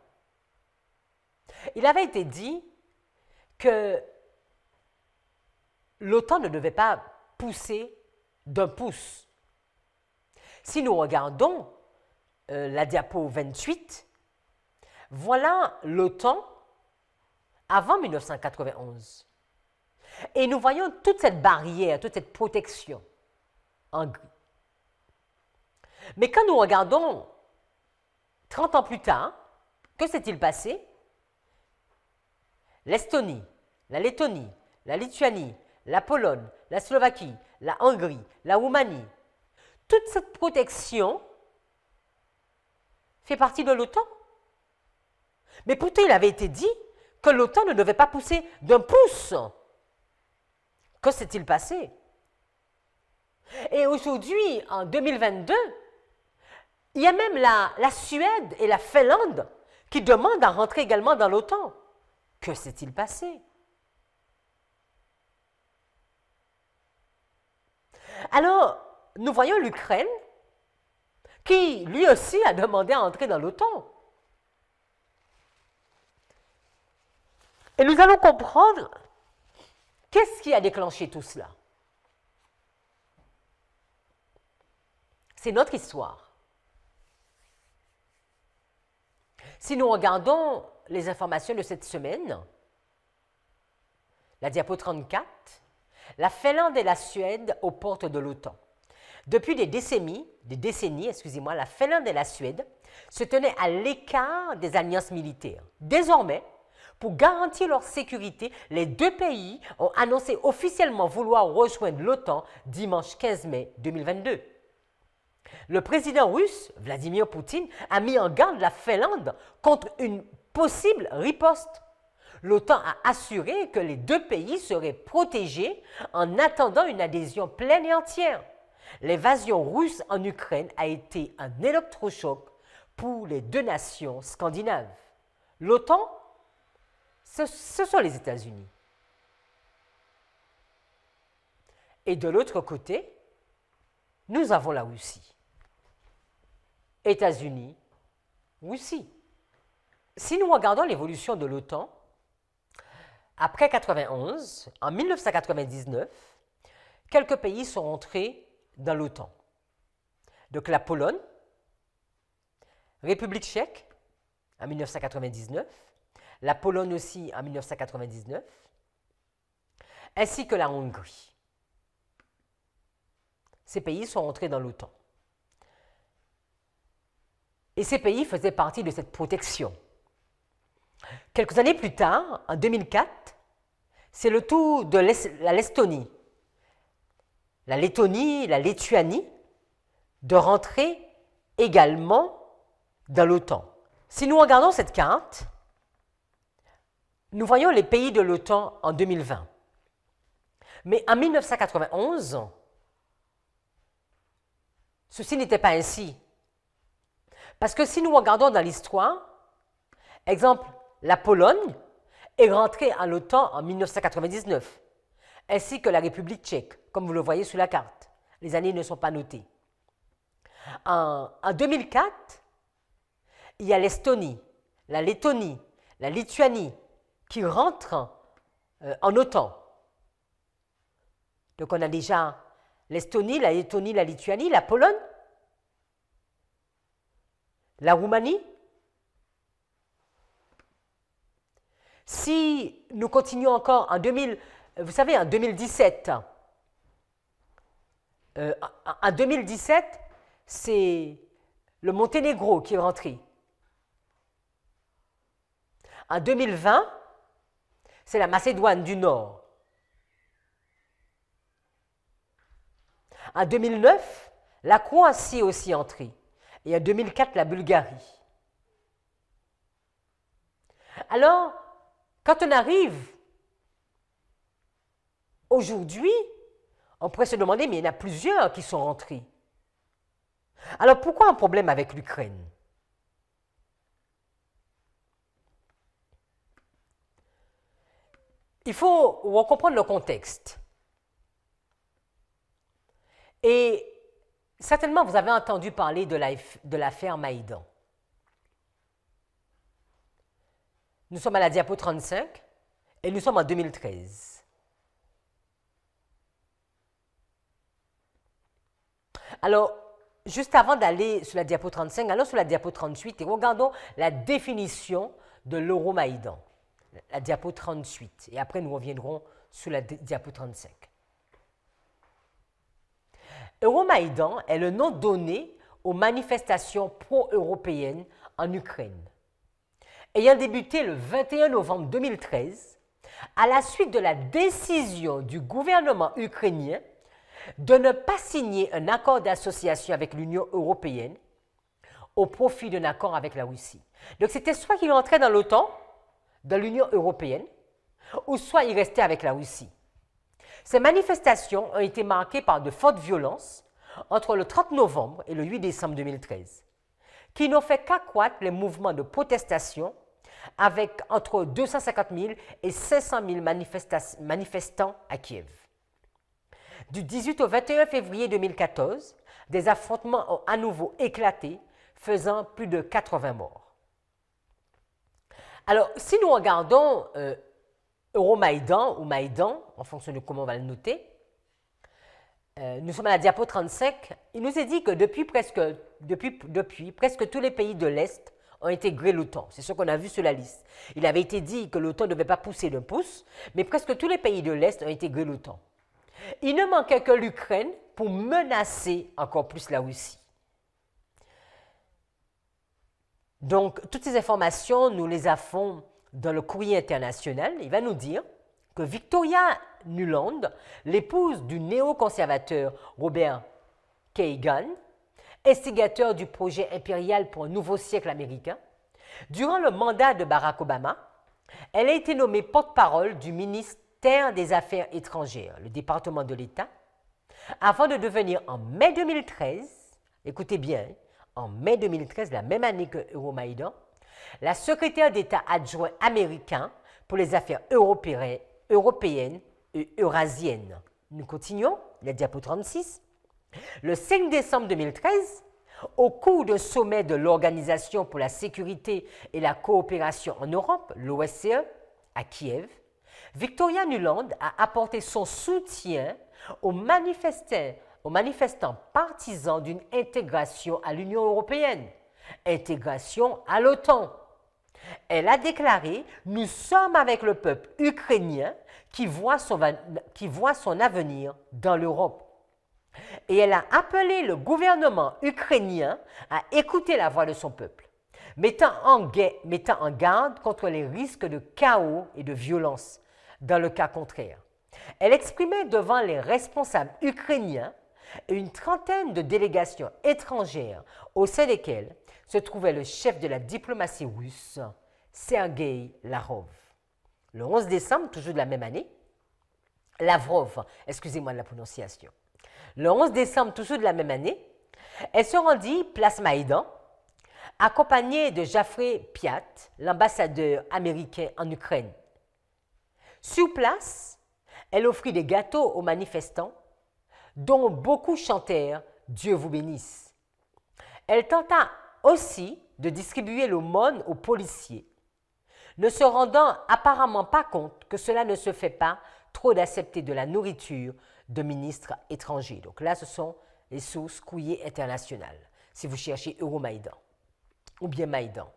A: Il avait été dit que l'OTAN ne devait pas pousser d'un pouce. Si nous regardons la diapo 28, voilà l'OTAN avant 1991. Et nous voyons toute cette barrière, toute cette protection en gris. Mais quand nous regardons 30 ans plus tard, que s'est-il passé? L'Estonie, la Lettonie, la Lituanie, la Pologne, la Slovaquie, la Hongrie, la Roumanie, toute cette protection fait partie de l'OTAN. Mais pourtant, il avait été dit que l'OTAN ne devait pas pousser d'un pouce. Que s'est-il passé? Et aujourd'hui, en 2022, il y a même la Suède et la Finlande qui demandent à rentrer également dans l'OTAN. Que s'est-il passé? Alors, nous voyons l'Ukraine qui, lui aussi, a demandé à entrer dans l'OTAN. Et nous allons comprendre qu'est-ce qui a déclenché tout cela. C'est notre histoire. Si nous regardons les informations de cette semaine, la diapo 34, La Finlande et la Suède aux portes de l'OTAN. Depuis des décennies, la Finlande et la Suède se tenaient à l'écart des alliances militaires. Désormais, pour garantir leur sécurité, les deux pays ont annoncé officiellement vouloir rejoindre l'OTAN dimanche 15 mai 2022. Le président russe, Vladimir Poutine, a mis en garde la Finlande contre une possible riposte. L'OTAN a assuré que les deux pays seraient protégés en attendant une adhésion pleine et entière. L'invasion russe en Ukraine a été un électrochoc pour les deux nations scandinaves. L'OTAN, ce sont les États-Unis. Et de l'autre côté, nous avons la Russie. États-Unis, Russie. Si nous regardons l'évolution de l'OTAN, après 1991, en 1999, quelques pays sont entrés dans l'OTAN. Donc la Pologne, République tchèque en 1999, la Pologne aussi en 1999, ainsi que la Hongrie. Ces pays sont entrés dans l'OTAN. Et ces pays faisaient partie de cette protection. Quelques années plus tard, en 2004, c'est le tour de la Lettonie, la Lettonie, la Lituanie, de rentrer également dans l'OTAN. Si nous regardons cette carte, nous voyons les pays de l'OTAN en 2020. Mais en 1991, ceci n'était pas ainsi. Parce que si nous regardons dans l'histoire, exemple, la Pologne est rentrée en l'OTAN en 1999, ainsi que la République tchèque, comme vous le voyez sur la carte. Les années ne sont pas notées. En 2004, il y a l'Estonie, la Lettonie, la Lituanie qui rentrent en OTAN. Donc on a déjà l'Estonie, la Lettonie, la Lituanie, la Pologne, la Roumanie. Si nous continuons encore en 2017, en 2017, c'est le Monténégro qui est rentré. En 2020, c'est la Macédoine du Nord. En 2009, la Croatie est aussi entrée. Et en 2004, la Bulgarie. Alors, quand on arrive aujourd'hui, on pourrait se demander, mais il y en a plusieurs qui sont rentrés. Alors, pourquoi un problème avec l'Ukraine? Il faut comprendre le contexte. Et certainement, vous avez entendu parler de l'affaire Maïdan. Nous sommes à la diapo 35 et nous sommes en 2013. Alors, juste avant d'aller sur la diapo 35, allons sur la diapo 38 et regardons la définition de l'Euromaïdan. La diapo 38. Et après, nous reviendrons sur la diapo 35. Euromaïdan est le nom donné aux manifestations pro-européennes en Ukraine. Ayant débuté le 21 novembre 2013, à la suite de la décision du gouvernement ukrainien de ne pas signer un accord d'association avec l'Union européenne au profit d'un accord avec la Russie. Donc c'était soit qu'il entrait dans l'OTAN, dans l'Union européenne, ou soit il restait avec la Russie. Ces manifestations ont été marquées par de fortes violences entre le 30 novembre et le 8 décembre 2013, qui n'ont fait qu'accroître les mouvements de protestation avec entre 250 000 et 500 000 manifestants à Kiev. Du 18 au 21 février 2014, des affrontements ont à nouveau éclaté, faisant plus de 80 morts. Alors, si nous regardons Euromaïdan ou Maïdan, en fonction de comment on va le noter, nous sommes à la diapo 35, il nous est dit que depuis presque tous les pays de l'Est ont intégré l'OTAN. C'est ce qu'on a vu sur la liste. Il avait été dit que l'OTAN ne devait pas pousser d'un pouce, mais presque tous les pays de l'Est ont intégré l'OTAN. Il ne manquait que l'Ukraine pour menacer encore plus la Russie. Donc, toutes ces informations, nous les avons dans le courrier international. Il va nous dire que Victoria Nuland, l'épouse du néoconservateur Robert Kagan, instigateur du projet impérial pour un nouveau siècle américain, durant le mandat de Barack Obama, elle a été nommée porte-parole du ministère des Affaires étrangères, le département de l'État, avant de devenir en mai 2013, écoutez bien, en mai 2013, la même année que Euromaïdan, la secrétaire d'État adjoint américain pour les affaires européennes et eurasiennes. Nous continuons, la diapo 36. Le 5 décembre 2013, au cours d'un sommet de l'Organisation pour la sécurité et la coopération en Europe, l'OSCE, à Kiev, Victoria Nuland a apporté son soutien aux manifestants partisans d'une intégration à l'Union européenne, intégration à l'OTAN. Elle a déclaré « Nous sommes avec le peuple ukrainien qui voit son avenir dans l'Europe ». Et elle a appelé le gouvernement ukrainien à écouter la voix de son peuple, mettant en garde contre les risques de chaos et de violence dans le cas contraire. Elle exprimait devant les responsables ukrainiens et une trentaine de délégations étrangères au sein desquelles se trouvait le chef de la diplomatie russe, Sergei Lavrov. Le 11 décembre, toujours de la même année, Lavrov, excusez-moi de la prononciation. Le 11 décembre, toujours de la même année, elle se rendit place Maïdan, accompagnée de Jeffrey Piat, l'ambassadeur américain en Ukraine. Sur place, elle offrit des gâteaux aux manifestants, dont beaucoup chantèrent « Dieu vous bénisse ». Elle tenta aussi de distribuer l'aumône aux policiers, ne se rendant apparemment pas compte que cela ne se fait pas trop d'accepter de la nourriture de ministres étrangers. Donc là, ce sont les sources courrier internationales, si vous cherchez Euromaïdan ou bien Maïdan.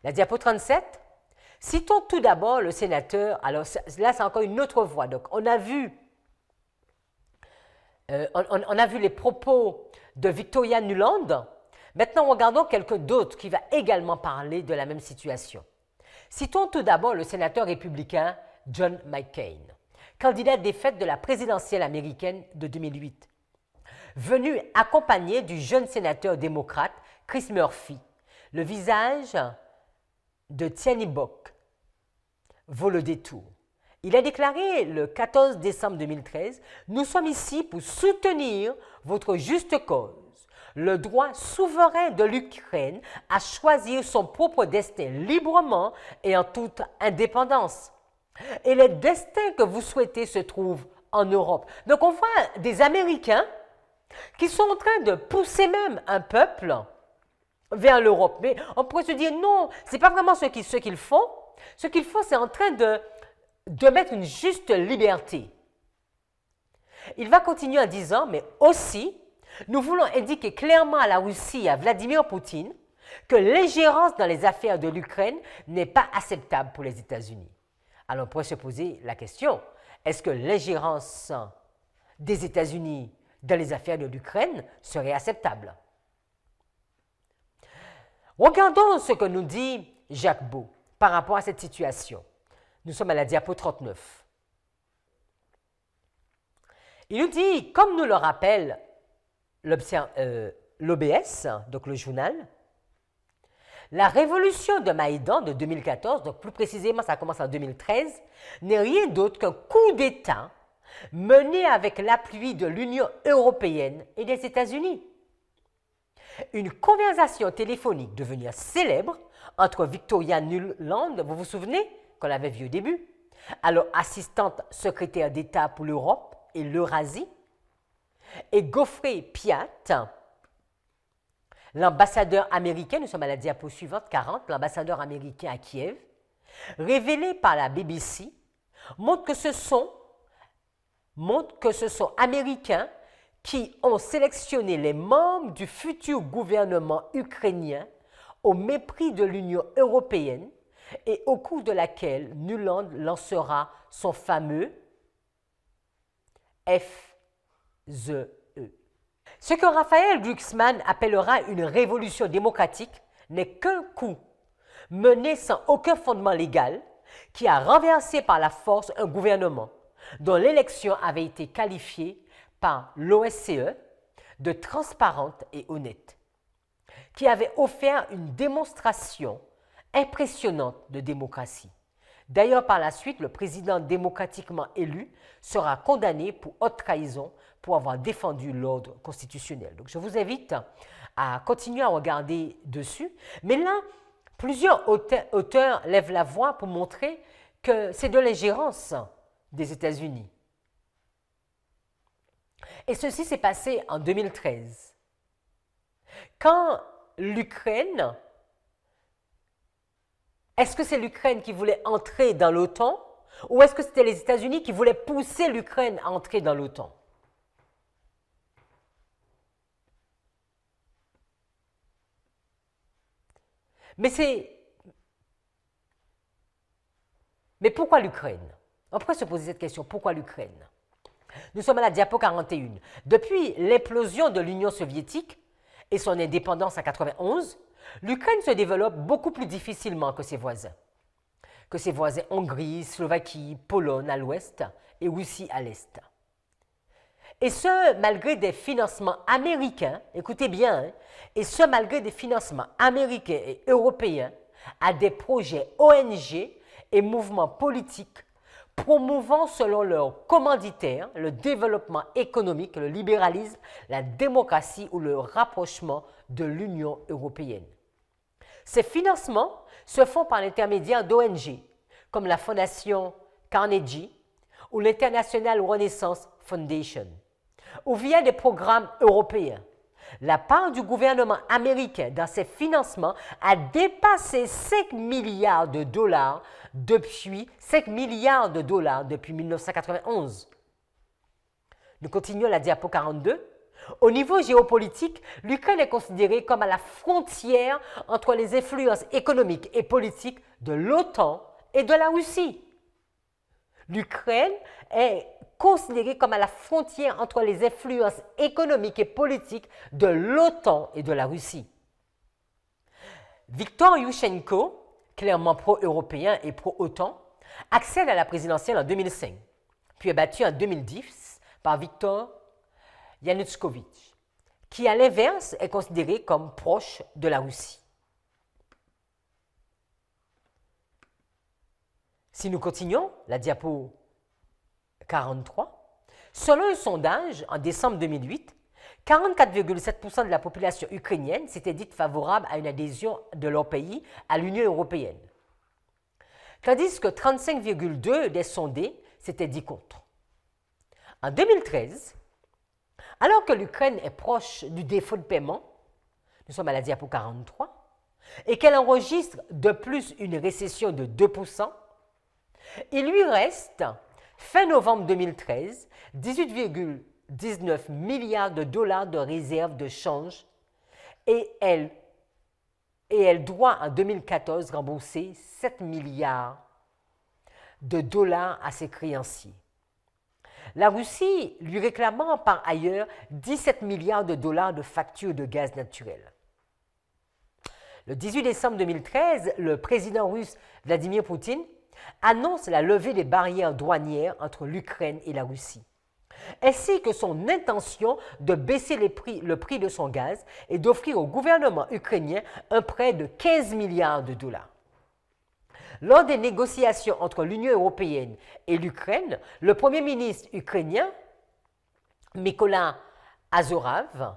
A: La diapo 37, citons tout d'abord le sénateur, alors là c'est encore une autre voix, donc on a vu les propos de Victoria Nuland, maintenant regardons quelqu'un d'autre qui va également parler de la même situation. Citons tout d'abord le sénateur républicain John McCain, candidat défaite de la présidentielle américaine de 2008, venu accompagné du jeune sénateur démocrate Chris Murphy. Le visage de Tierney Bock vaut le détour. Il a déclaré le 14 décembre 2013 « Nous sommes ici pour soutenir votre juste cause, le droit souverain de l'Ukraine à choisir son propre destin librement et en toute indépendance. Et le destin que vous souhaitez se trouve en Europe. » Donc on voit des Américains qui sont en train de pousser même un peuple vers l'Europe. Mais on pourrait se dire non, ce n'est pas vraiment ce qu'ils font. Ce qu'ils font, c'est en train de mettre une juste liberté. Il va continuer en disant, mais aussi, nous voulons indiquer clairement à la Russie et à Vladimir Poutine que l'ingérence dans les affaires de l'Ukraine n'est pas acceptable pour les États-Unis. Alors on pourrait se poser la question, est-ce que l'ingérence des États-Unis dans les affaires de l'Ukraine serait acceptable? Regardons ce que nous dit Jacques Beau par rapport à cette situation. Nous sommes à la diapo 39. Il nous dit, comme nous le rappelle l'OBS, donc le journal, la révolution de Maïdan de 2014, donc plus précisément ça commence en 2013, n'est rien d'autre qu'un coup d'État mené avec l'appui de l'Union européenne et des États-Unis. Une conversation téléphonique devenue célèbre entre Victoria Nuland, vous vous souvenez qu'on l'avait vu au début, alors assistante secrétaire d'État pour l'Europe et l'Eurasie, et Geoffrey Piat, l'ambassadeur américain, nous sommes à la diapo suivante, 40, l'ambassadeur américain à Kiev, révélé par la BBC, montre que ce sont Américains qui ont sélectionné les membres du futur gouvernement ukrainien au mépris de l'Union européenne et au cours de laquelle Nuland lancera son fameux FZE. Ce que Raphaël Glucksmann appellera une révolution démocratique n'est qu'un coup mené sans aucun fondement légal qui a renversé par la force un gouvernement dont l'élection avait été qualifiée par l'OSCE de transparente et honnête, qui avait offert une démonstration impressionnante de démocratie. D'ailleurs, par la suite, le président démocratiquement élu sera condamné pour haute trahison pour avoir défendu l'ordre constitutionnel. Donc, je vous invite à continuer à regarder dessus. Mais là, plusieurs auteurs lèvent la voix pour montrer que c'est de l'ingérence des États-Unis. Et ceci s'est passé en 2013. Quand l'Ukraine, est-ce que c'est l'Ukraine qui voulait entrer dans l'OTAN ou est-ce que c'était les États-Unis qui voulaient pousser l'Ukraine à entrer dans l'OTAN? Mais pourquoi l'Ukraine? On pourrait se poser cette question, pourquoi l'Ukraine? Nous sommes à la diapo 41. Depuis l'implosion de l'Union soviétique et son indépendance en 1991, l'Ukraine se développe beaucoup plus difficilement que ses voisins Hongrie, Slovaquie, Pologne à l'ouest et Russie à l'est. Et ce, malgré des financements américains, écoutez bien, et ce, malgré des financements américains et européens à des projets ONG et mouvements politiques promouvant selon leurs commanditaires le développement économique, le libéralisme, la démocratie ou le rapprochement de l'Union européenne. Ces financements se font par l'intermédiaire d'ONG, comme la Fondation Carnegie ou l'International Renaissance Foundation, ou via des programmes européens. La part du gouvernement américain dans ces financements a dépassé 5 milliards de dollars depuis 1991. Nous continuons la diapo 42. Au niveau géopolitique, l'Ukraine est considérée comme à la frontière entre les influences économiques et politiques de l'OTAN et de la Russie. L'Ukraine est considérée comme à la frontière entre les influences économiques et politiques de l'OTAN et de la Russie. Viktor Yushchenko, clairement pro-européen et pro-OTAN, accède à la présidentielle en 2005, puis est battu en 2010 par Viktor Yanukovych, qui à l'inverse est considéré comme proche de la Russie. Si nous continuons, la diapo 43, selon un sondage en décembre 2008, 44,7% de la population ukrainienne s'était dite favorable à une adhésion de leur pays à l'Union européenne, tandis que 35,2% des sondés s'étaient dit contre. En 2013, alors que l'Ukraine est proche du défaut de paiement, nous sommes à la diapo 43, et qu'elle enregistre de plus une récession de 2%, il lui reste, fin novembre 2013, 18,19 milliards de dollars de réserves de change et elle doit en 2014 rembourser 7 milliards de dollars à ses créanciers. La Russie lui réclamant par ailleurs 17 milliards de dollars de factures de gaz naturel. Le 18 décembre 2013, le président russe Vladimir Poutine annonce la levée des barrières douanières entre l'Ukraine et la Russie, ainsi que son intention de baisser le prix de son gaz et d'offrir au gouvernement ukrainien un prêt de 15 milliards de dollars. Lors des négociations entre l'Union européenne et l'Ukraine, le Premier ministre ukrainien, Mykola Azarov,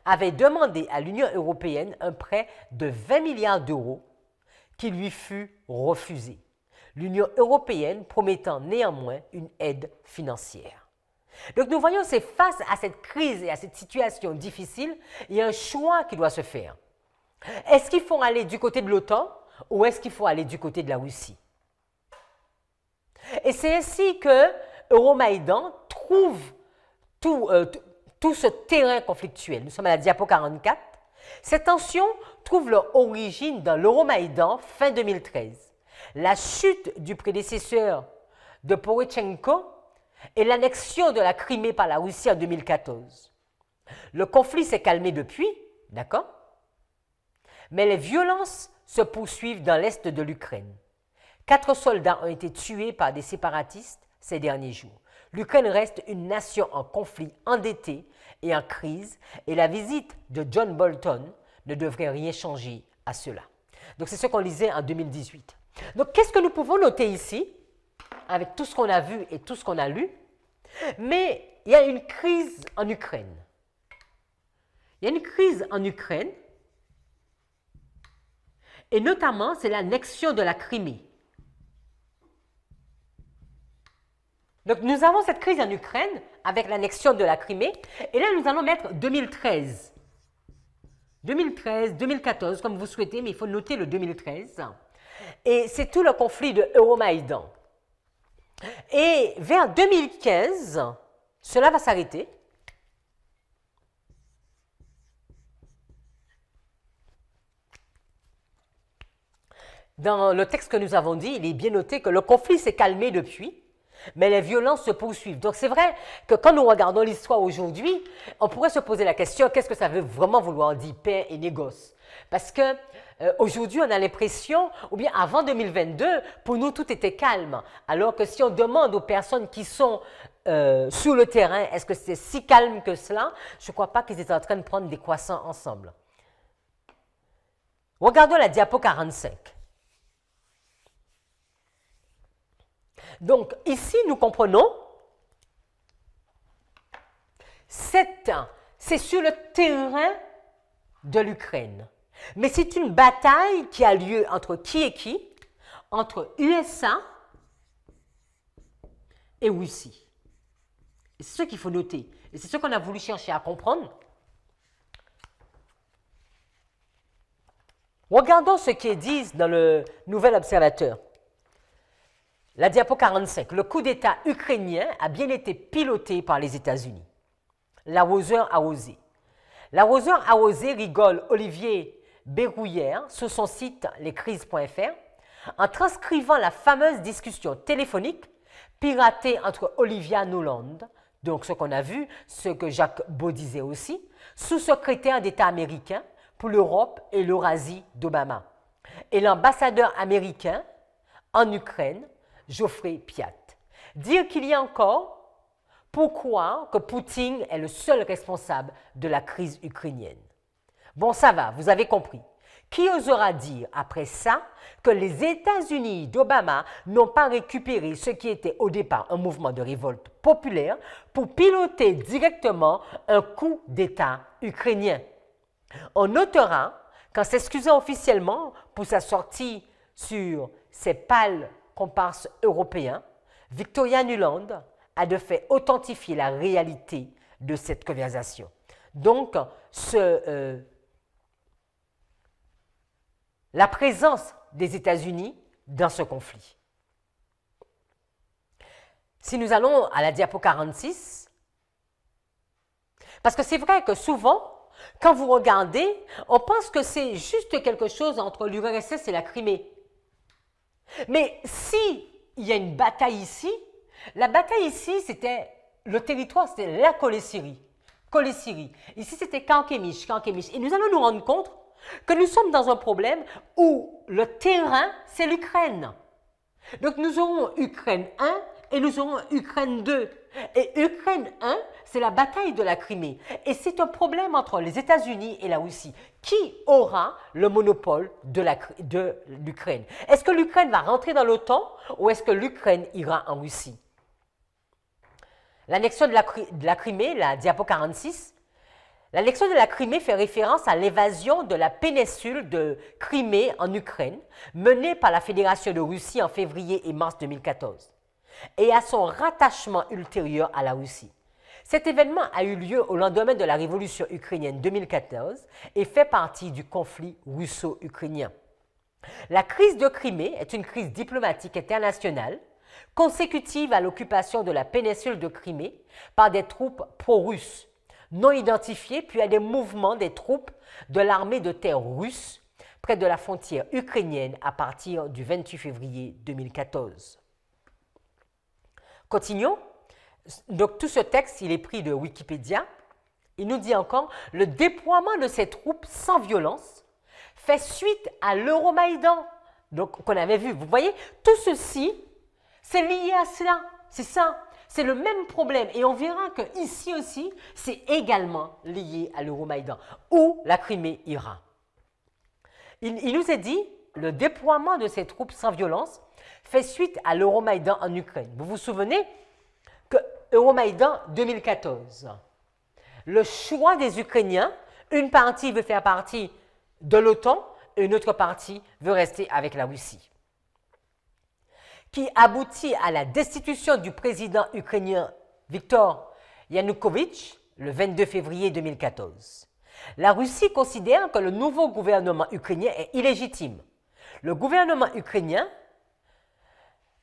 A: avait demandé à l'Union européenne un prêt de 20 milliards d'euros qui lui fut refusé, l'Union européenne promettant néanmoins une aide financière. Donc nous voyons, c'est face à cette crise et à cette situation difficile, il y a un choix qui doit se faire. Est-ce qu'il faut aller du côté de l'OTAN ou est-ce qu'il faut aller du côté de la Russie? Et c'est ainsi que Euromaïdan trouve tout ce terrain conflictuel. Nous sommes à la diapo 44. Ces tensions trouvent leur origine dans l'Euromaïdan fin 2013. La chute du prédécesseur de Poroshenko et l'annexion de la Crimée par la Russie en 2014. Le conflit s'est calmé depuis, d'accord? Mais les violences se poursuivent dans l'est de l'Ukraine. 4 soldats ont été tués par des séparatistes ces derniers jours. L'Ukraine reste une nation en conflit, endettée et en crise, et la visite de John Bolton ne devrait rien changer à cela. Donc c'est ce qu'on lisait en 2018. Donc qu'est-ce que nous pouvons noter ici, avec tout ce qu'on a vu et tout ce qu'on a lu? Mais il y a une crise en Ukraine. Il y a une crise en Ukraine, et notamment c'est l'annexion de la Crimée. Donc nous avons cette crise en Ukraine avec l'annexion de la Crimée, et là nous allons mettre 2013. 2013, 2014, comme vous souhaitez, mais il faut noter le 2013. Et c'est tout le conflit de Euromaïdan. Et vers 2015, cela va s'arrêter. Dans le texte que nous avons dit, il est bien noté que le conflit s'est calmé depuis, mais les violences se poursuivent. Donc c'est vrai que quand nous regardons l'histoire aujourd'hui, on pourrait se poser la question, qu'est-ce que ça veut vraiment vouloir dire paix et négoce? Parce que aujourd'hui, on a l'impression, ou bien avant 2022, pour nous, tout était calme. Alors que si on demande aux personnes qui sont sur le terrain, est-ce que c'est si calme que cela? Je ne crois pas qu'ils étaient en train de prendre des croissants ensemble. Regardons la diapo 45. Donc, ici, nous comprenons, c'est sur le terrain de l'Ukraine. Mais c'est une bataille qui a lieu entre qui et qui? Entre USA et Russie. Et c'est ce qu'il faut noter. Et c'est ce qu'on a voulu chercher à comprendre. Regardons ce qu'ils disent dans le Nouvel Observateur. La diapo 45. Le coup d'État ukrainien a bien été piloté par les États-Unis. L'arroseur arrosé. L'arroseur arrosé rigole Olivier Bérouillère sur son site lescrises.fr en transcrivant la fameuse discussion téléphonique piratée entre Olivia Nuland, donc ce qu'on a vu, ce que Jacques Beau disait aussi, sous-secrétaire d'État américain pour l'Europe et l'Eurasie d'Obama, et l'ambassadeur américain en Ukraine, Geoffrey Piat. Dire qu'il y a encore pourquoi que Poutine est le seul responsable de la crise ukrainienne. Bon, ça va, vous avez compris. Qui osera dire après ça que les États-Unis d'Obama n'ont pas récupéré ce qui était au départ un mouvement de révolte populaire pour piloter directement un coup d'État ukrainien? On notera qu'en s'excusant officiellement pour sa sortie sur ses pâles comparses européens, Victoria Nuland a de fait authentifié la réalité de cette conversation. Donc, la présence des États-Unis dans ce conflit. Si nous allons à la diapo 46, parce que c'est vrai que souvent, quand vous regardez, on pense que c'est juste quelque chose entre l'URSS et la Crimée. Mais si il y a une bataille ici, la bataille ici, c'était le territoire, c'était la Colésyrie. Ici, c'était Kankemish. Et nous allons nous rendre compte que nous sommes dans un problème où le terrain, c'est l'Ukraine. Donc, nous aurons Ukraine 1 et nous aurons Ukraine 2. Et Ukraine 1, c'est la bataille de la Crimée. Et c'est un problème entre les États-Unis et la Russie. Qui aura le monopole de l'Ukraine? Est-ce que l'Ukraine va rentrer dans l'OTAN ou est-ce que l'Ukraine ira en Russie? L'annexion de la Crimée, la diapo 46, l'annexion de la Crimée fait référence à l'évasion de la péninsule de Crimée en Ukraine, menée par la Fédération de Russie en février et mars 2014, et à son rattachement ultérieur à la Russie. Cet événement a eu lieu au lendemain de la révolution ukrainienne 2014 et fait partie du conflit russo-ukrainien. La crise de Crimée est une crise diplomatique internationale consécutive à l'occupation de la péninsule de Crimée par des troupes pro-russes non identifiées, puis à des mouvements des troupes de l'armée de terre russe près de la frontière ukrainienne à partir du 28 février 2014. Continuons. Donc tout ce texte, il est pris de Wikipédia. Il nous dit encore, le déploiement de ces troupes sans violence fait suite à l'Euromaïdan, donc qu'on avait vu. Vous voyez, tout ceci, c'est lié à cela. C'est ça. C'est le même problème. Et on verra que ici aussi, c'est également lié à l'Euromaïdan, où la Crimée ira. Il nous est dit, le déploiement de ces troupes sans violence fait suite à l'Euromaïdan en Ukraine. Vous vous souvenez que Euromaïdan 2014, le choix des Ukrainiens, une partie veut faire partie de l'OTAN, et une autre partie veut rester avec la Russie, qui aboutit à la destitution du président ukrainien Viktor Yanukovych le 22 février 2014. La Russie considère que le nouveau gouvernement ukrainien est illégitime. Le gouvernement ukrainien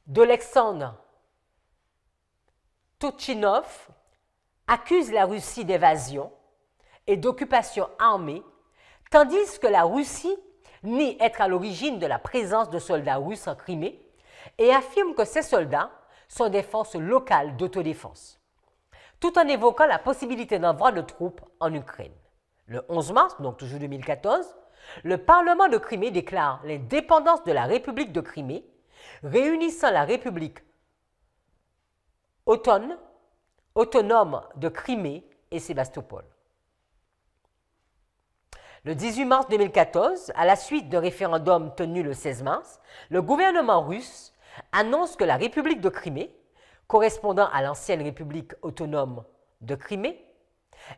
A: d'Olexandre Turchinov accuse la Russie d'évasion et d'occupation armée, tandis que la Russie nie être à l'origine de la présence de soldats russes en Crimée et affirme que ces soldats sont des forces locales d'autodéfense, tout en évoquant la possibilité d'envoi de troupes en Ukraine. Le 11 mars, donc toujours 2014, le Parlement de Crimée déclare l'indépendance de la République de Crimée, réunissant la République autonome de Crimée et Sébastopol. Le 18 mars 2014, à la suite d'un référendum tenu le 16 mars, le gouvernement russe annonce que la République de Crimée, correspondant à l'ancienne République autonome de Crimée,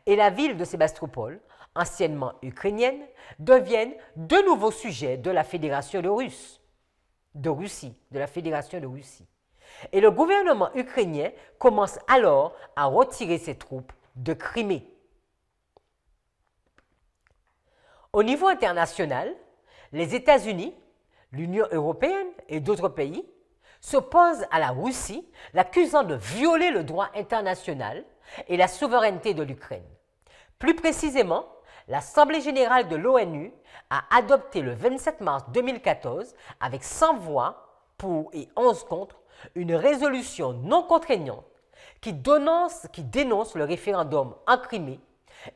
A: et la ville de Sébastopol, anciennement ukrainienne, deviennent de nouveaux sujets de la Fédération de la Fédération de Russie. Et le gouvernement ukrainien commence alors à retirer ses troupes de Crimée. Au niveau international, les États-Unis, l'Union européenne et d'autres pays s'opposent à la Russie, l'accusant de violer le droit international et la souveraineté de l'Ukraine. Plus précisément, l'Assemblée générale de l'ONU a adopté le 27 mars 2014, avec 100 voix pour et 11 contre, une résolution non contraignante qui dénonce le référendum en Crimée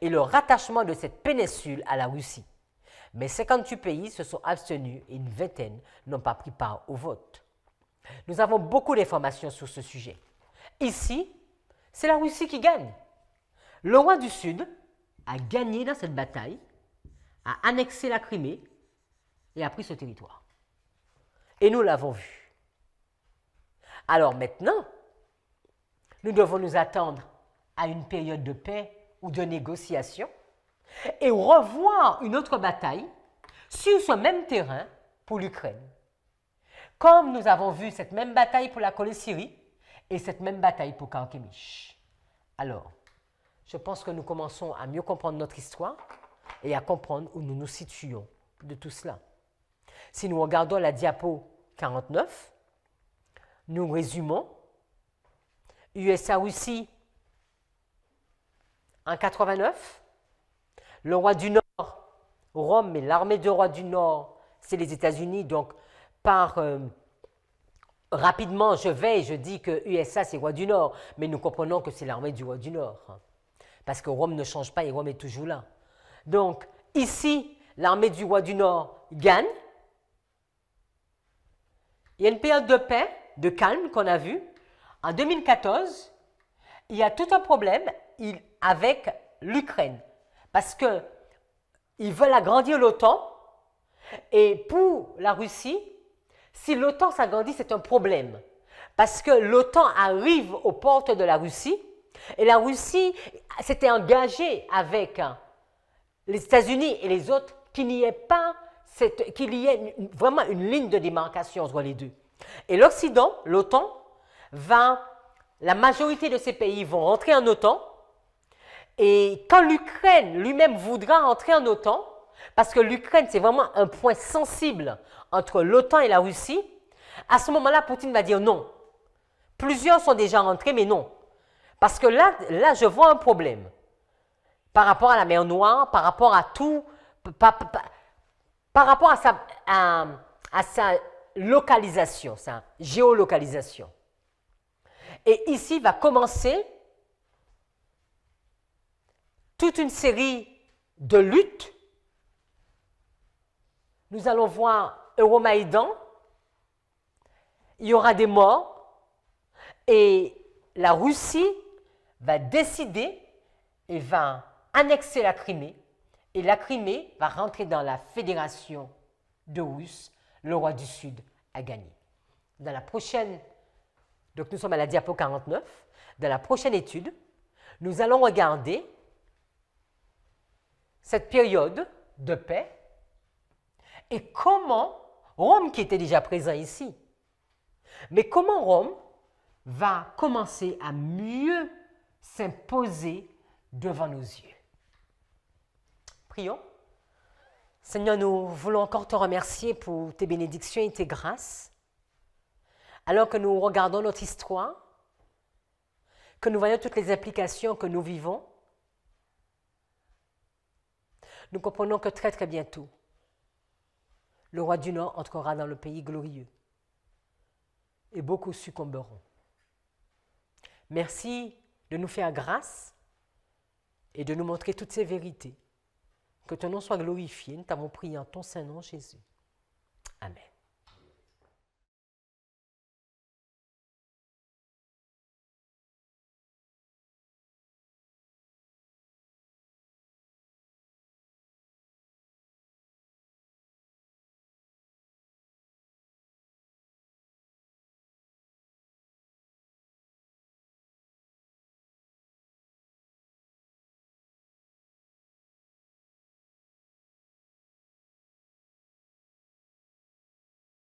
A: et le rattachement de cette péninsule à la Russie. Mais 58 pays se sont abstenus et une vingtaine n'ont pas pris part au vote. Nous avons beaucoup d'informations sur ce sujet. Ici, c'est la Russie qui gagne. Le roi du Sud a gagné dans cette bataille, a annexé la Crimée et a pris ce territoire. Et nous l'avons vu. Alors maintenant, nous devons nous attendre à une période de paix ou de négociation et revoir une autre bataille sur ce même terrain pour l'Ukraine. Comme nous avons vu cette même bataille pour la Syrie et cette même bataille pour Carchemish. Alors, je pense que nous commençons à mieux comprendre notre histoire et à comprendre où nous nous situons de tout cela. Si nous regardons la diapo 49, nous résumons USA-Russie en 89, le roi du Nord, Rome, mais l'armée du roi du Nord, c'est les États-Unis, donc rapidement, je dis que USA c'est roi du Nord, mais nous comprenons que c'est l'armée du roi du Nord, parce que Rome ne change pas et Rome est toujours là. Donc ici, l'armée du roi du Nord gagne. Il y a une période de paix, de calme qu'on a vu. En 2014, il y a tout un problème avec l'Ukraine, parce qu'ils veulent agrandir l'OTAN, et pour la Russie, si l'OTAN s'agrandit, c'est un problème, parce que l'OTAN arrive aux portes de la Russie, et la Russie s'était engagée avec les États-Unis et les autres qu'il n'y ait vraiment une ligne de démarcation entre les deux. Et l'Occident, l'OTAN, la majorité de ces pays vont rentrer en OTAN, et quand l'Ukraine lui-même voudra entrer en OTAN, parce que l'Ukraine c'est vraiment un point sensible entre l'OTAN et la Russie, à ce moment-là, Poutine va dire non. Plusieurs sont déjà rentrés, mais non. Parce que là je vois un problème par rapport à la mer Noire, par rapport à tout, par rapport à sa localisation, sa géolocalisation. Et ici va commencer toute une série de luttes. Nous allons voir Euromaïdan, il y aura des morts et la Russie va décider et va annexer la Crimée et la Crimée va rentrer dans la fédération de Russes. Le roi du Sud a gagné. Dans la prochaine, donc nous sommes à la diapo 49, dans la prochaine étude, nous allons regarder cette période de paix et comment Rome, qui était déjà présent ici, mais comment Rome va commencer à mieux s'imposer devant nos yeux. Prions. Seigneur, nous voulons encore te remercier pour tes bénédictions et tes grâces. Alors que nous regardons notre histoire, que nous voyons toutes les implications que nous vivons, nous comprenons que très très bientôt, le roi du Nord entrera dans le pays glorieux et beaucoup succomberont. Merci de nous faire grâce et de nous montrer toutes ces vérités. Que ton nom soit glorifié. Nous t'avons prié en ton Saint-Nom, Jésus. Amen.